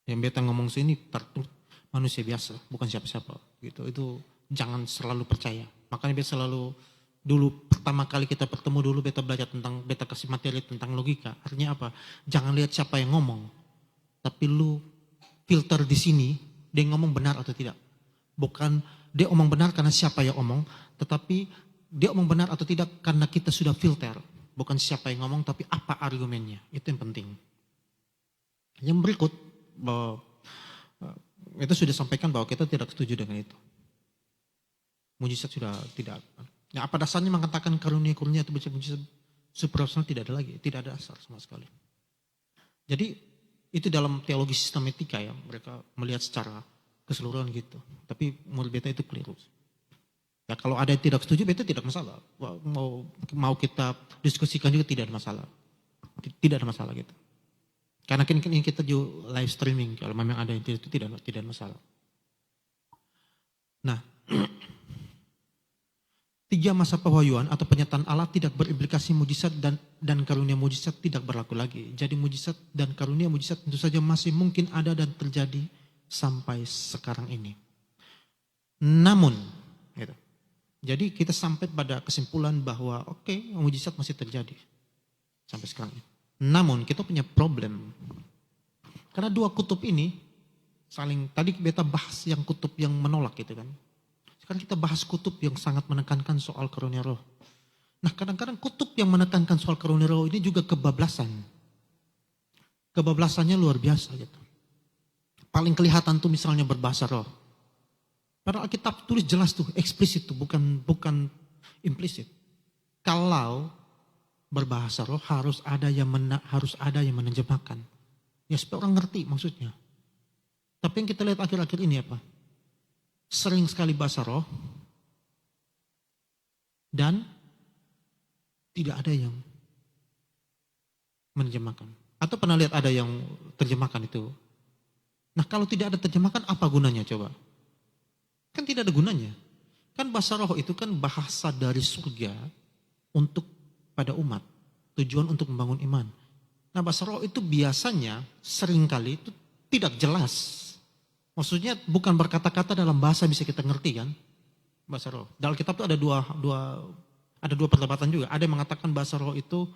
Yang beta ngomong sini manusia biasa, bukan siapa-siapa gitu. Itu jangan selalu percaya. Makanya beta selalu dulu pertama kali kita bertemu dulu beta belajar tentang, beta kasih materi tentang logika. Artinya apa? Jangan lihat siapa yang ngomong, tapi lu filter di sini dia ngomong benar atau tidak. Bukan dia omong benar karena siapa yang omong, tetapi dia omong benar atau tidak karena kita sudah filter. Bukan siapa yang ngomong tapi apa argumennya. Itu yang penting. Yang berikut Itu sudah sampaikan bahwa kita tidak setuju dengan itu. Mujizat sudah tidak. Ya, apa dasarnya mengatakan karunia-karunia itu mujizat supranatural tidak ada lagi, tidak ada dasar sama sekali. Jadi itu dalam teologi sistematika ya, mereka melihat secara keseluruhan gitu. Tapi menurut beta itu keliru. Ya kalau ada yang tidak setuju, beta tidak masalah. Mau kita diskusikan juga tidak ada masalah. Tidak ada masalah gitu. Karena ini kita juga live streaming, kalau memang ada yang itu tidak ada masalah. Nah, 3 masa pewahyuan atau penyataan Allah tidak berimplikasi mujizat dan karunia mujizat tidak berlaku lagi. Jadi mujizat dan karunia mujizat tentu saja masih mungkin ada dan terjadi sampai sekarang ini. Namun, gitu. Jadi kita sampai pada kesimpulan bahwa oke, mujizat masih terjadi sampai sekarang ini. Namun kita punya problem. Karena 2 kutub ini saling, tadi beta bahas yang kutub yang menolak gitu kan. Sekarang kita bahas kutub yang sangat menekankan soal karunia roh. Nah kadang-kadang kutub yang menekankan soal karunia roh ini juga kebablasan. Kebablasannya luar biasa gitu. Paling kelihatan tuh misalnya berbahasa roh. Padahal Alkitab tulis jelas tuh, eksplisit tuh, bukan implisit. Kalau berbahasa roh harus ada yang menerjemahkan. Ya supaya orang ngerti maksudnya. Tapi yang kita lihat akhir-akhir ini apa? Sering sekali bahasa roh dan tidak ada yang menerjemahkan. Atau pernah lihat ada yang terjemahkan itu? Nah kalau tidak ada terjemahkan apa gunanya coba? Kan tidak ada gunanya. Kan bahasa roh itu kan bahasa dari surga untuk pada umat. Tujuan untuk membangun iman. Nah bahasa roh itu biasanya seringkali itu tidak jelas. Maksudnya bukan berkata-kata dalam bahasa bisa kita ngerti kan. Bahasa roh. Dalam kitab itu ada dua perdebatan juga. Ada yang mengatakan bahasa roh itu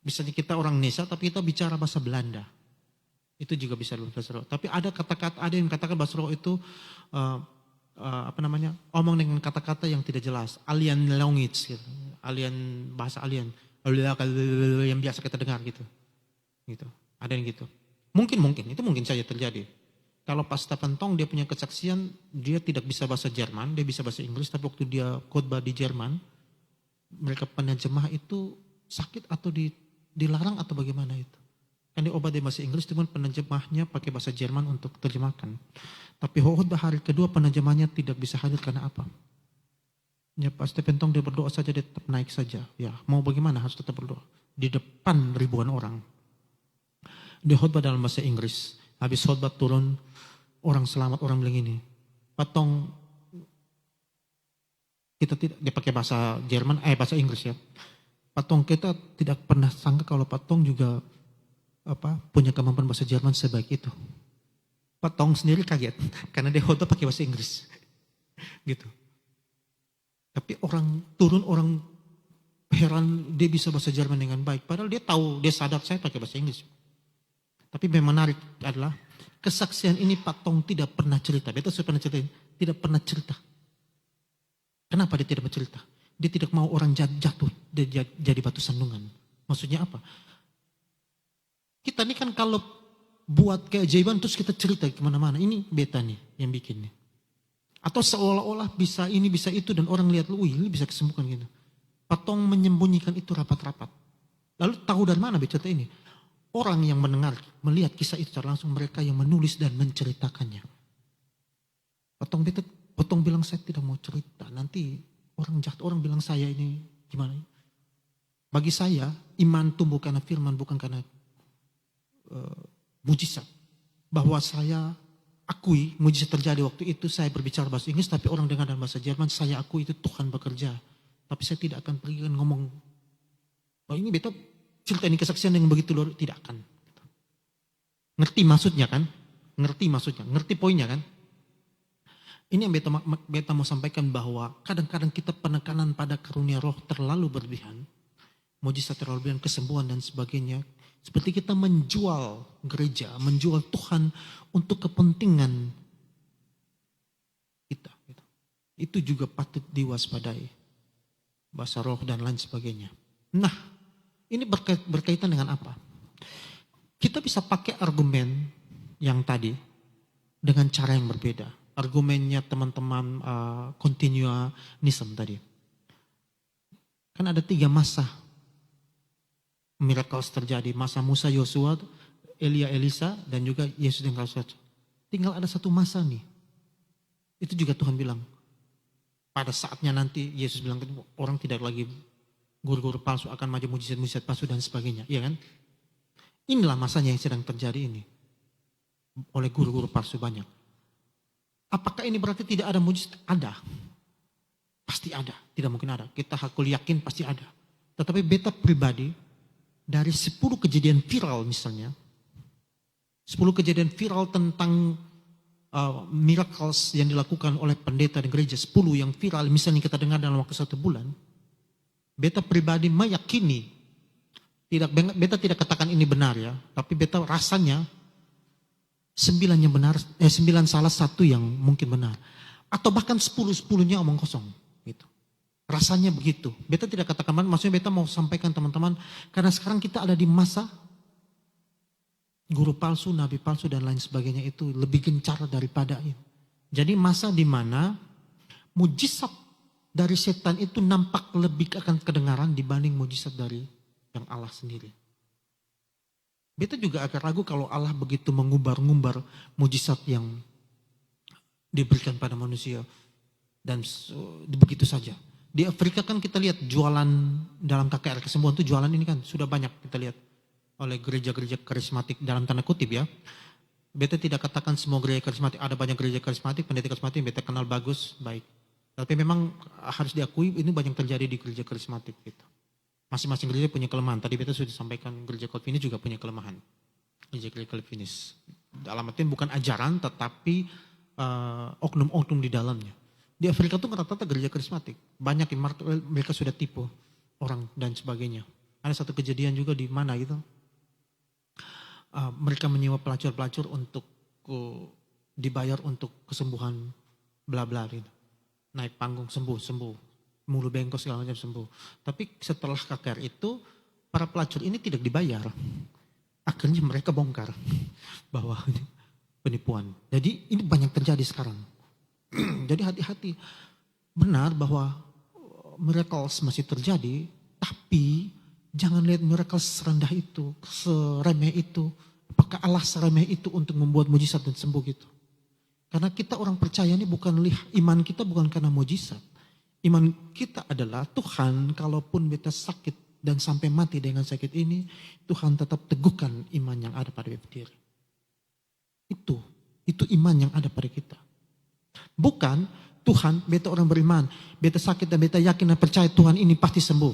misalnya kita orang Indonesia tapi kita bicara bahasa Belanda. Itu juga bisa bahasa roh. Tapi ada yang katakan bahasa roh itu omong dengan kata-kata yang tidak jelas, alien language gitu. Bahasa alien yang biasa kita dengar gitu. Ada yang gitu. Mungkin itu mungkin saja terjadi. Kalau Pak Stephen Tong dia punya kesaksian, dia tidak bisa bahasa Jerman, dia bisa bahasa Inggris, tapi waktu dia khotbah di Jerman, mereka penerjemah itu sakit atau dilarang atau bagaimana itu. Kan dia obat di bahasa Inggris, cuman penerjemahnya pakai bahasa Jerman untuk terjemahkan. Tapi khotbah hari kedua penerjemahnya tidak bisa hadir karena apa? Ya Pak Stephen Tong dia berdoa saja, dia tetap naik saja. Ya mau bagaimana harus tetap berdoa. Di depan ribuan orang. Dia khotbah dalam bahasa Inggris. Habis khotbah turun, orang selamat, orang bilang ini. Pak Tong, kita tidak, dia pakai bahasa Jerman, bahasa Inggris ya. Pak Tong kita tidak pernah sangka kalau Pak Tong juga punya kemampuan bahasa Jerman sebaik itu. Pak Tong sendiri kaget karena dia khotbah pakai bahasa Inggris. Gitu. Tapi orang turun, orang heran dia bisa bahasa Jerman dengan baik. Padahal dia tahu, dia sadar saya pakai bahasa Inggris. Tapi yang menarik adalah kesaksian ini Pak Tong tidak pernah cerita. Betul saya pernah ceritain, tidak pernah cerita. Kenapa dia tidak bercerita? Dia tidak mau orang jatuh jadi batu sandungan. Maksudnya apa? Kita ini kan kalau buat keajaiban terus kita cerita kemana-mana. Ini beta nih yang bikin nih. Atau seolah-olah bisa ini bisa itu dan orang lihat lu, ini bisa kesembuhkan gitu. Pak Tong menyembunyikan itu rapat-rapat. Lalu tahu dari mana cerita ini? Orang yang mendengar, melihat kisah itu secara langsung, mereka yang menulis dan menceritakannya. Pak Tong bilang saya tidak mau cerita. Nanti orang jahat, orang bilang saya ini gimana. Bagi saya, iman tumbuh karena firman, bukan karena mujizat. Bahwa saya akui mujizat terjadi waktu itu, saya berbicara bahasa Inggris, tapi orang dengar dalam bahasa Jerman, saya akui itu Tuhan bekerja. Tapi saya tidak akan pergi ngomong, oh ini betul cerita ini kesaksian yang begitu luar, tidak akan. Ngerti maksudnya kan? Ngerti poinnya kan? Ini yang beta mau sampaikan bahwa kadang-kadang kita penekanan pada karunia roh terlalu berlebihan. Mujizat terlalu berlebihan, kesembuhan dan sebagainya. Seperti kita menjual gereja, menjual Tuhan untuk kepentingan kita. Itu juga patut diwaspadai. Bahasa roh dan lain sebagainya. Nah, ini berkaitan dengan apa? Kita bisa pakai argumen yang tadi. dengan cara yang berbeda. Argumennya teman-teman continuanism tadi. Kan ada 3 masa miracles terjadi. Masa Musa, Yosua, Elia, Elisa, dan juga Yesus yang Kristus. Tinggal ada 1 masa nih. Itu juga Tuhan bilang. Pada saatnya nanti Yesus bilang orang tidak lagi guru-guru palsu akan maju mujizat-mujizat palsu dan sebagainya. Iya kan? Inilah masanya yang sedang terjadi ini. Oleh guru-guru palsu banyak. Apakah ini berarti tidak ada mujizat? Ada. Pasti ada. Tidak mungkin ada. Kita hakul yakin pasti ada. Tetapi beta pribadi, dari 10 kejadian viral misalnya, 10 kejadian viral tentang miracles yang dilakukan oleh pendeta di gereja, 10 yang viral misalnya kita dengar dalam waktu 1 bulan, beta pribadi meyakini, beta tidak katakan ini benar ya, tapi beta rasanya 9 yang benar, 9 salah 1 yang mungkin benar. Atau bahkan 10-10-nya omong kosong. Gitu. Rasanya begitu. Beta tidak katakan benar, maksudnya beta mau sampaikan teman-teman, karena sekarang kita ada di masa guru palsu, nabi palsu dan lain sebagainya itu lebih gencar daripada ini. Jadi masa di mana mujizat dari setan itu nampak lebih akan kedengaran dibanding mujizat dari yang Allah sendiri. Beta juga agak ragu kalau Allah begitu mengumbar-ngumbar mujizat yang diberikan pada manusia. Dan begitu saja. Di Afrika kan kita lihat jualan dalam KKR kesembuhan itu jualan ini kan sudah banyak kita lihat oleh gereja-gereja karismatik dalam tanda kutip ya. Beta tidak katakan semua gereja karismatik, ada banyak gereja karismatik, pendeta karismatik yang beta kenal bagus, baik. Tapi memang harus diakui ini banyak terjadi di gereja karismatik gitu. Masing-masing gereja punya kelemahan. Tadi beta sudah sampaikan gereja Calvinis juga punya kelemahan. Gereja Calvinis. Dalam artian bukan ajaran tetapi oknum-oknum di dalamnya. Di Afrika itu rata-rata gereja karismatik. Banyak yang mereka sudah tipu orang dan sebagainya. Ada satu kejadian juga di mana gitu. Mereka menyewa pelacur-pelacur untuk dibayar untuk kesembuhan bla bla gitu. Naik panggung sembuh. Mulu bengkok segala macam sembuh. Tapi setelah KKR itu para pelacur ini tidak dibayar. Akhirnya mereka bongkar bahwa ini penipuan. Jadi ini banyak terjadi sekarang. Jadi hati-hati. Benar bahwa miracles masih terjadi, tapi jangan lihat miracles serendah itu, seremeh itu. Apakah Allah seremeh itu untuk membuat mujizat dan sembuh gitu? Karena kita orang percaya ini bukan iman kita bukan karena mujizat. Iman kita adalah Tuhan kalaupun beta sakit dan sampai mati dengan sakit ini, Tuhan tetap teguhkan iman yang ada pada beta diri. Itu iman yang ada pada kita. Bukan Tuhan, beta orang beriman, beta sakit dan beta yakin dan percaya Tuhan ini pasti sembuh.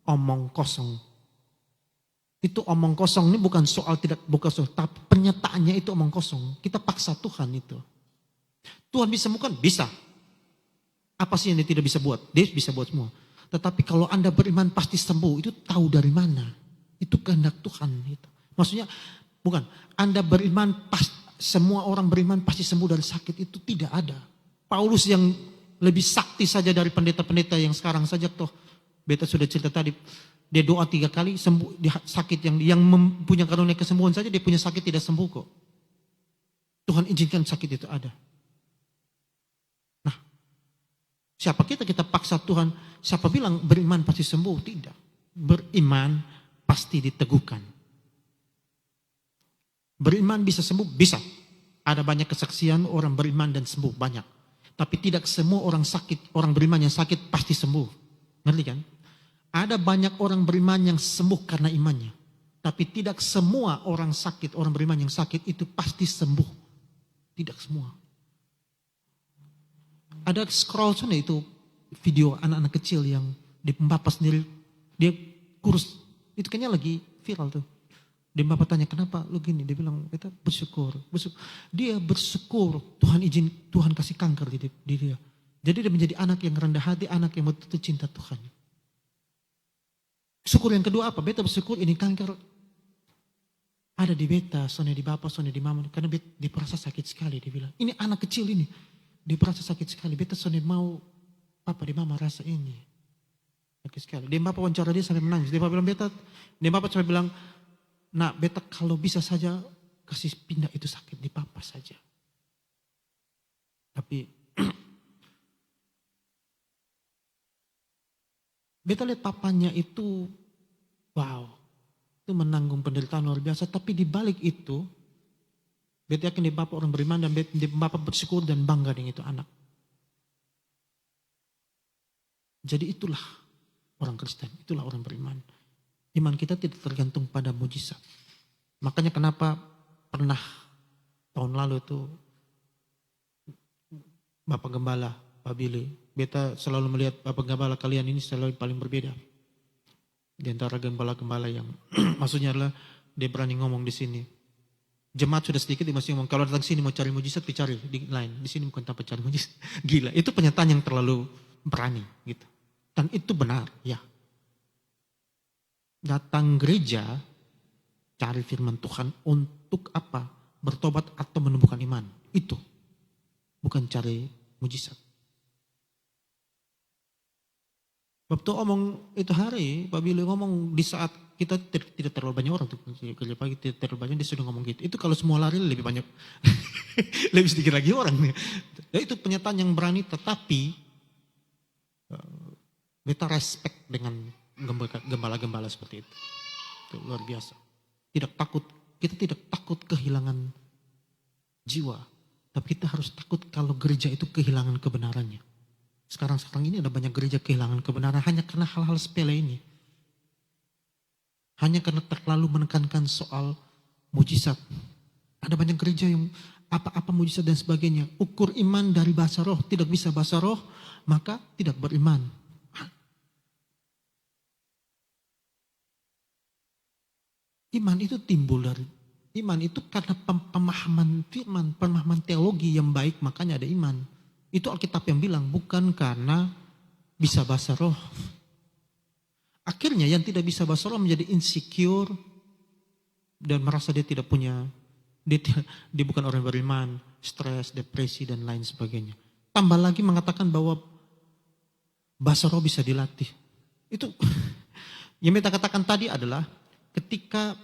Omong kosong. Itu omong kosong ini bukan soal tapi pernyataannya itu omong kosong. Kita paksa Tuhan itu. Tuhan bisa sembuhkan? Bisa. Apa sih yang dia tidak bisa buat? Dia bisa buat semua. Tetapi kalau Anda beriman pasti sembuh, itu tahu dari mana? Itu kehendak Tuhan. Itu. Maksudnya bukan, Anda beriman, semua orang beriman pasti sembuh dari sakit, itu tidak ada. Paulus yang lebih sakti saja dari pendeta-pendeta yang sekarang saja toh. Beta sudah cerita tadi, dia doa 3 kali sembuh, dia sakit yang mempunyai karunia kesembuhan saja dia punya sakit tidak sembuh kok. Tuhan izinkan sakit itu ada. Siapa kita paksa Tuhan, siapa bilang beriman pasti sembuh? Tidak. Beriman pasti diteguhkan. Beriman bisa sembuh? Bisa. Ada banyak kesaksian orang beriman dan sembuh, banyak. Tapi tidak semua orang sakit, orang beriman yang sakit pasti sembuh. Ngerti kan? Ada banyak orang beriman yang sembuh karena imannya. Tapi tidak semua orang sakit, orang beriman yang sakit itu pasti sembuh. Tidak semua. Ada scroll sana itu video anak-anak kecil yang di Bapak sendiri, dia kurus. Itu kayaknya lagi viral tuh. Dia Bapak tanya, kenapa lu gini? Dia bilang, kita bersyukur. Dia bersyukur Tuhan izin, Tuhan kasih kanker di dia. Jadi dia menjadi anak yang rendah hati, anak yang betul-betul cinta Tuhan. Syukur yang kedua apa? Beta bersyukur ini kanker ada di beta, soalnya di Bapak, soalnya di Mama. Karena dia merasa sakit sekali, dia bilang. Ini anak kecil ini. Dia merasa sakit sekali. Beta soalnya mau Papa di Mama rasa ini. Sakit sekali. Dia Bapak wawancara dia sampai menangis. Dia Bapak bilang dia Bapak sampai bilang, nah beta kalau bisa saja kasih pindah itu sakit di Papa saja. Tapi beta lihat papanya itu, wow, itu menanggung penderitaan luar biasa. Tapi di balik itu, beta yakin dia bapak orang beriman dan dia bapak bersyukur dan bangga dengan itu anak. Jadi itulah orang Kristen, itulah orang beriman. Iman kita tidak tergantung pada mujizat. Makanya kenapa pernah tahun lalu itu Bapak Gembala, Pak Billy, beta selalu melihat Bapak Gembala kalian ini selalu paling berbeda. Di antara gembala-gembala yang maksudnya adalah dia berani ngomong di sini. Jemaat sudah sedikit dia masih ngomong, kalau datang sini mau cari mujizat, dicari di lain. Di sini bukan tanpa cari mujizat. Gila, itu pernyataan yang terlalu berani gitu. Dan itu benar, ya. Datang gereja, cari firman Tuhan untuk apa? Bertobat atau menumbuhkan iman. Itu. Bukan cari mujizat. Waktu omong itu hari, Pak Billy ngomong di saat kita tidak terlalu banyak orang. Kerja pagi tidak terlalu banyak, dia sudah ngomong gitu. Itu kalau semua lari lebih banyak. Lebih sedikit lagi orang. Ya, itu pernyataan yang berani, tetapi beta respect dengan gembala-gembala seperti itu. Itu luar biasa. Kita tidak takut kehilangan jiwa. Tapi kita harus takut kalau gereja itu kehilangan kebenarannya. Sekarang ini ada banyak gereja kehilangan kebenaran hanya karena hal-hal sepele ini. Hanya karena terlalu menekankan soal mujizat. Ada banyak gereja yang apa-apa mujizat dan sebagainya. Ukur iman dari bahasa roh. Tidak bisa bahasa roh, maka tidak beriman. Iman itu timbul dari, iman itu karena pemahaman firman, pemahaman teologi yang baik, makanya ada iman. Itu Alkitab yang bilang, bukan karena bisa bahasa roh. Akhirnya yang tidak bisa bahasa roh menjadi insecure dan merasa dia tidak punya, dia bukan orang beriman, stres, depresi dan lain sebagainya. Tambah lagi mengatakan bahwa bahasa roh bisa dilatih. Itu yang kita katakan tadi adalah ketika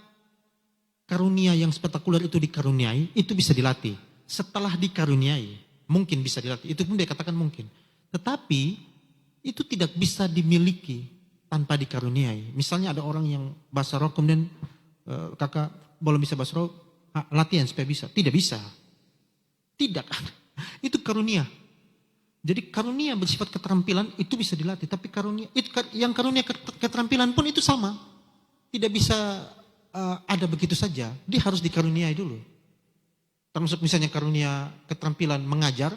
karunia yang spektakuler itu dikaruniai, itu bisa dilatih. Setelah dikaruniai, mungkin bisa dilatih. Itu pun dia katakan mungkin. Tetapi itu tidak bisa dimiliki tanpa dikaruniai. Misalnya ada orang yang bahasa roh kemudian kakak belum bisa bahasa roh, latihan supaya bisa. Tidak bisa. Tidak. Itu karunia. Jadi karunia bersifat keterampilan itu bisa dilatih. Tapi karunia, yang karunia keterampilan pun itu sama. Tidak bisa ada begitu saja. Dia harus dikaruniai dulu. Termasuk misalnya karunia keterampilan mengajar.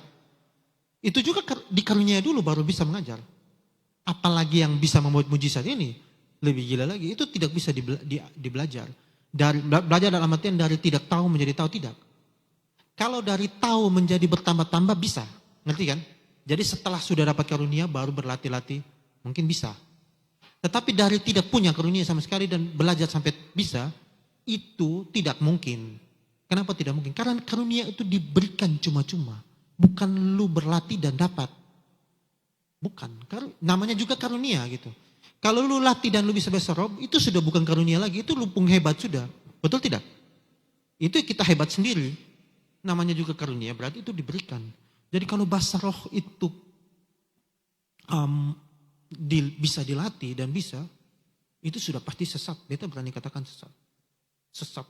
Itu juga dikaruniai dulu baru bisa mengajar. Apalagi yang bisa membuat mujizat ini. Lebih gila lagi. Itu tidak bisa dibelajar. Belajar dalam artian dari tidak tahu menjadi tahu, tidak. Kalau dari tahu menjadi bertambah-tambah bisa. Ngerti kan? Jadi setelah sudah dapat karunia baru berlatih-latih. Mungkin bisa. Tetapi dari tidak punya karunia sama sekali dan belajar sampai bisa, itu tidak mungkin. Kenapa tidak mungkin? Karena karunia itu diberikan cuma-cuma. Bukan lu berlatih dan dapat. Bukan. Namanya juga karunia gitu. Kalau lu latih dan lu bisa bahasa roh, itu sudah bukan karunia lagi. Itu lu pun hebat sudah. Betul tidak? Itu kita hebat sendiri. Namanya juga karunia, berarti itu diberikan. Jadi kalau bahasa roh itu bisa dilatih dan bisa, itu sudah pasti sesat. Beta berani katakan sesat. Sesat.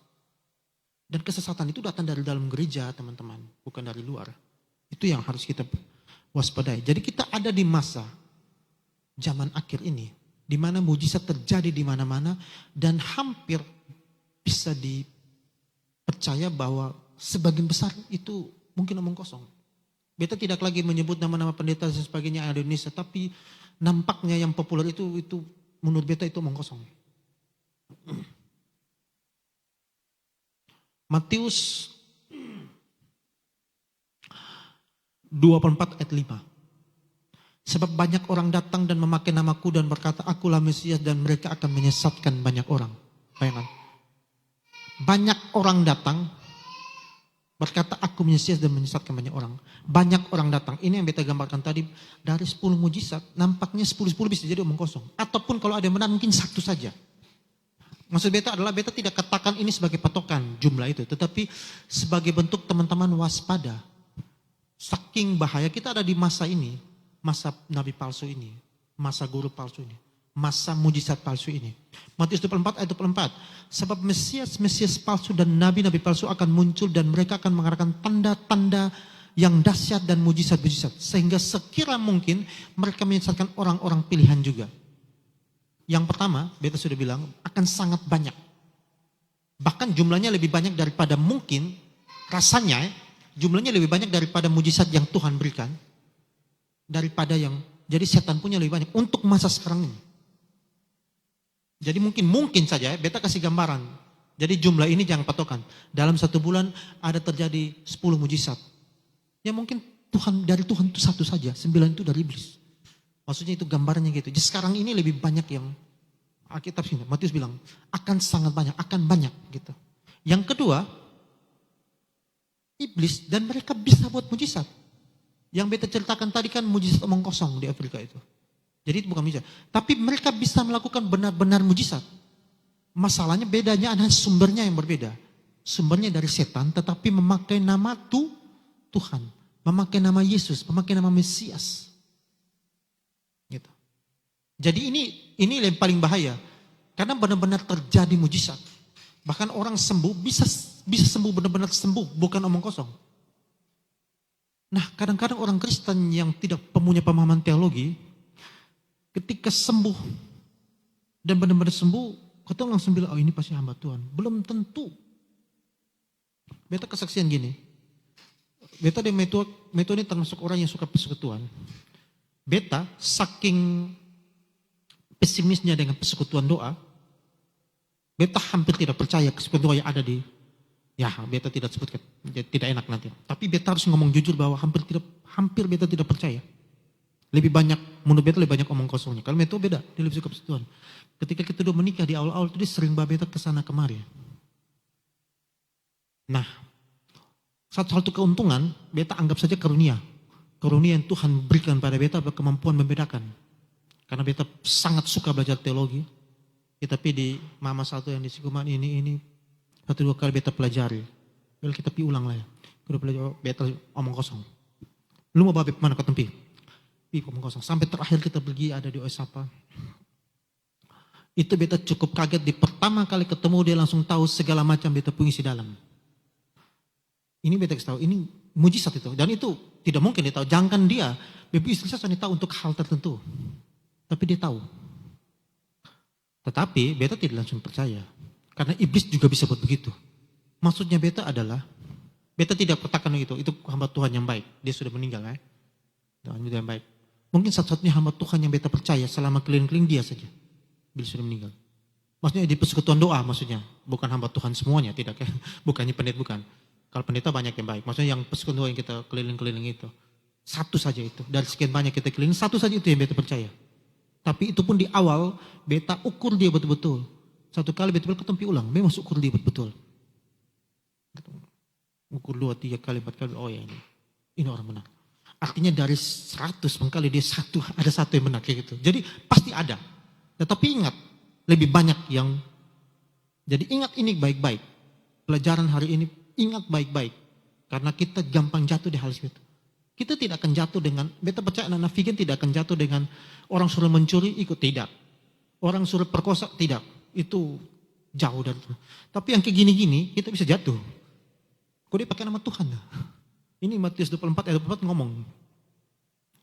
Dan kesesatan itu datang dari dalam gereja, teman-teman, bukan dari luar. Itu yang harus kita waspadai. Jadi kita ada di masa zaman akhir ini, di mana mujizat terjadi di mana-mana dan hampir bisa dipercaya bahwa sebagian besar itu mungkin omong kosong. Beta tidak lagi menyebut nama-nama pendeta dan sebagainya yang ada di Indonesia, tapi nampaknya yang populer itu menurut beta itu omong kosong. Matius 24 ayat 5. Sebab banyak orang datang dan memakai namaku dan berkata, akulah Mesias, dan mereka akan menyesatkan banyak orang. Bayangkan. Banyak orang datang berkata aku Mesias dan menyesatkan banyak orang. Banyak orang datang. Ini yang beta gambarkan tadi. Dari 10 mujizat, nampaknya 10 bisa jadi omong kosong. Ataupun kalau ada yang benar mungkin satu saja. Maksud beta adalah beta tidak katakan ini sebagai patokan jumlah itu. Tetapi sebagai bentuk teman-teman waspada. Saking bahaya kita ada di masa ini, masa nabi palsu ini, masa guru palsu ini, masa mujizat palsu ini. Matius 24 ayat 24. Sebab Mesias palsu dan nabi-nabi palsu akan muncul dan mereka akan mengadakan tanda-tanda yang dahsyat dan mujizat-mujizat. Sehingga sekira mungkin mereka menyesatkan orang-orang pilihan juga. Yang pertama, beta sudah bilang, akan sangat banyak. Bahkan jumlahnya lebih banyak daripada mungkin, rasanya jumlahnya lebih banyak daripada mujizat yang Tuhan berikan. Daripada yang, jadi setan punya lebih banyak untuk masa sekarang ini. Jadi mungkin saja, beta kasih gambaran. Jadi jumlah ini jangan patokan. Dalam 1 bulan ada terjadi 10 mujizat. Ya mungkin dari Tuhan itu 1 saja, 9 itu dari iblis. Maksudnya itu gambarnya gitu. Jadi sekarang ini lebih banyak yang Alkitab sini, Matius bilang, akan sangat banyak, akan banyak gitu. Yang kedua, iblis dan mereka bisa buat mujizat. Yang beta ceritakan tadi kan mujizat omong kosong di Afrika itu. Jadi itu bukan mujizat. Tapi mereka bisa melakukan benar-benar mujizat. Masalahnya bedanya adalah sumbernya yang berbeda. Sumbernya dari setan tetapi memakai nama Tuhan. Memakai nama Yesus, memakai nama Mesias. Gitu. Jadi ini yang paling bahaya. Karena benar-benar terjadi mujizat. Bahkan orang sembuh bisa sembuh benar-benar sembuh, bukan omong kosong. Nah, kadang-kadang orang Kristen yang tidak punya pemahaman teologi, ketika sembuh dan benar-benar sembuh, kita langsung bilang, oh ini pasti hamba Tuhan. Belum tentu. Beta kesaksian gini. Beta dan Meto ini termasuk orang yang suka persekutuan. Beta saking pesimisnya dengan persekutuan doa, beta hampir tidak percaya persekutuan doa yang ada di, ya beta tidak sebutkan, tidak enak nanti. Tapi beta harus ngomong jujur bahwa hampir beta tidak percaya. Lebih banyak, menurut beta lebih banyak omong kosongnya. Kalau Meto beda, dia lebih suka persekutuan. Ketika kita udah menikah di awal-awal itu dia sering bawa beta kesana kemari. Nah, satu keuntungan, beta anggap saja karunia. Karunia yang Tuhan berikan pada beta kemampuan membedakan. Karena beta sangat suka belajar teologi. Tapi di mama satu yang di Sikuman ini 1-2 kali beta pelajari. Lalu kita ulang lah ya. Kita belajar beta omong kosong. Lu mau bawa mana ke tempi? Omong kosong. Sampai terakhir kita pergi ada di Oesapa. Itu beta cukup kaget di pertama kali ketemu dia langsung tahu segala macam beta punya isi dalam. Ini beta tahu, ini mujizat itu. Dan itu tidak mungkin dia tahu. Jangan dia, Bapak istri saya tahu untuk hal tertentu. Tapi dia tahu. Tetapi beta tidak langsung percaya. Karena iblis juga bisa buat begitu. Maksudnya beta adalah, beta tidak katakan itu hamba Tuhan yang baik. Dia sudah meninggal ya. Tuhan yang baik. Mungkin satu-satunya hamba Tuhan yang beta percaya selama keliling-keliling dia saja. Bila sudah meninggal. Maksudnya di persekutuan doa maksudnya. Bukan hamba Tuhan semuanya, tidak ya. Bukannya pendeta, bukan. Kalau pendeta banyak yang baik. Maksudnya yang persekutuan doa yang kita keliling-keliling itu. Satu saja itu. Dari sekian banyak kita keliling, satu saja itu yang beta percaya. Tapi itu pun di awal, beta ukur dia betul-betul. Satu kali betul-betul ketempi ulang, memang ukur dia betul-betul. Ukur 2, 3 kali, 4 kali, oh ya ini orang benar. Artinya dari 100 kali dia ada satu yang benar kayak gitu. Jadi pasti ada. Tetapi ingat, lebih banyak yang, jadi ingat ini baik-baik. Pelajaran hari ini, ingat baik-baik. Karena kita gampang jatuh di hal itu. Kita tidak akan jatuh dengan, beta percaya anak vegan tidak akan jatuh dengan orang suruh mencuri, ikut tidak. Orang suruh perkosa, tidak. Itu jauh dari itu. Tapi yang kayak gini-gini, kita bisa jatuh. Kok dia pakai nama Tuhan? Ini Matius 24 ayat 24 ngomong.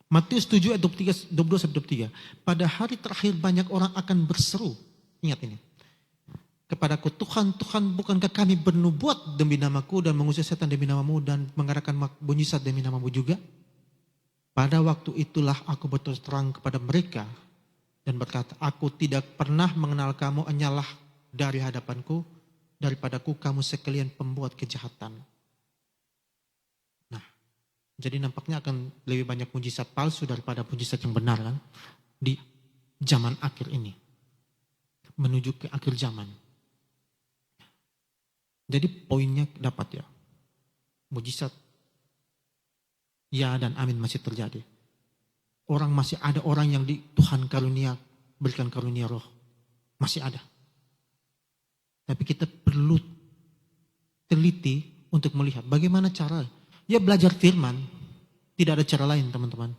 Matius 7 ayat 22-23. Pada hari terakhir banyak orang akan berseru. Ingat ini. Kepadaku, Tuhan, Tuhan, bukankah kami bernubuat demi namaku dan mengusir setan demi namamu dan mengadakan mujizat demi namamu juga? Pada waktu itulah aku berterus terang kepada mereka dan berkata, aku tidak pernah mengenal kamu, enyalah dari hadapanku, daripadaku kamu sekalian pembuat kejahatan. Nah, jadi nampaknya akan lebih banyak mujizat palsu daripada mujizat yang benar kan? Di zaman akhir ini. Menuju ke akhir zaman. Jadi poinnya dapat ya. Mujizat. Ya dan amin masih terjadi. Masih ada orang yang di Tuhan karunia, berikan karunia roh. Masih ada. Tapi kita perlu teliti untuk melihat bagaimana cara. Ya belajar firman. Tidak ada cara lain teman-teman.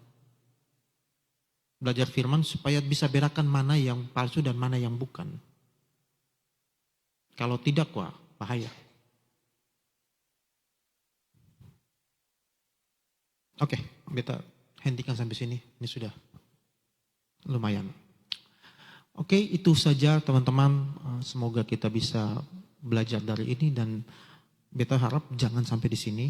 Belajar firman supaya bisa bedakan mana yang palsu dan mana yang bukan. Kalau tidak, wah bahaya. Oke, kita hentikan sampai sini. Ini sudah lumayan. Oke, itu saja teman-teman. Semoga kita bisa belajar dari ini dan beta harap jangan sampai di sini.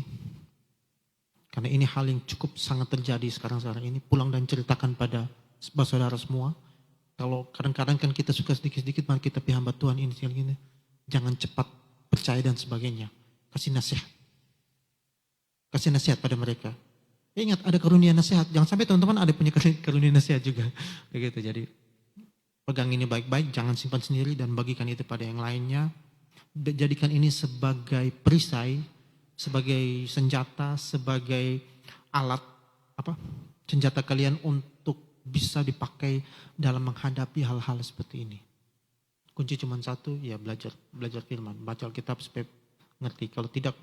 Karena ini hal yang cukup sangat terjadi sekarang ini. Pulang dan ceritakan pada saudara semua. Kalau kadang-kadang kan kita suka sedikit-sedikit, mari kita hamba Tuhan ini. Jangan cepat percaya dan sebagainya. Kasih nasihat. Kasih nasihat pada mereka. Ingat ada karunia nasihat. Jangan sampai teman-teman ada punya karunia nasihat juga. Begitu. Jadi pegang ini baik-baik. Jangan simpan sendiri dan bagikan itu pada yang lainnya. Jadikan ini sebagai perisai, sebagai senjata, sebagai alat senjata kalian untuk bisa dipakai dalam menghadapi hal-hal seperti ini. Kunci cuma satu, ya belajar firman, baca Alkitab supaya ngerti. Kalau tidak,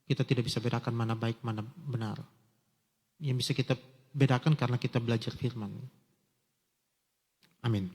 kita tidak bisa bedakan mana baik, mana benar. Yang bisa kita bedakan karena kita belajar firman. Amin.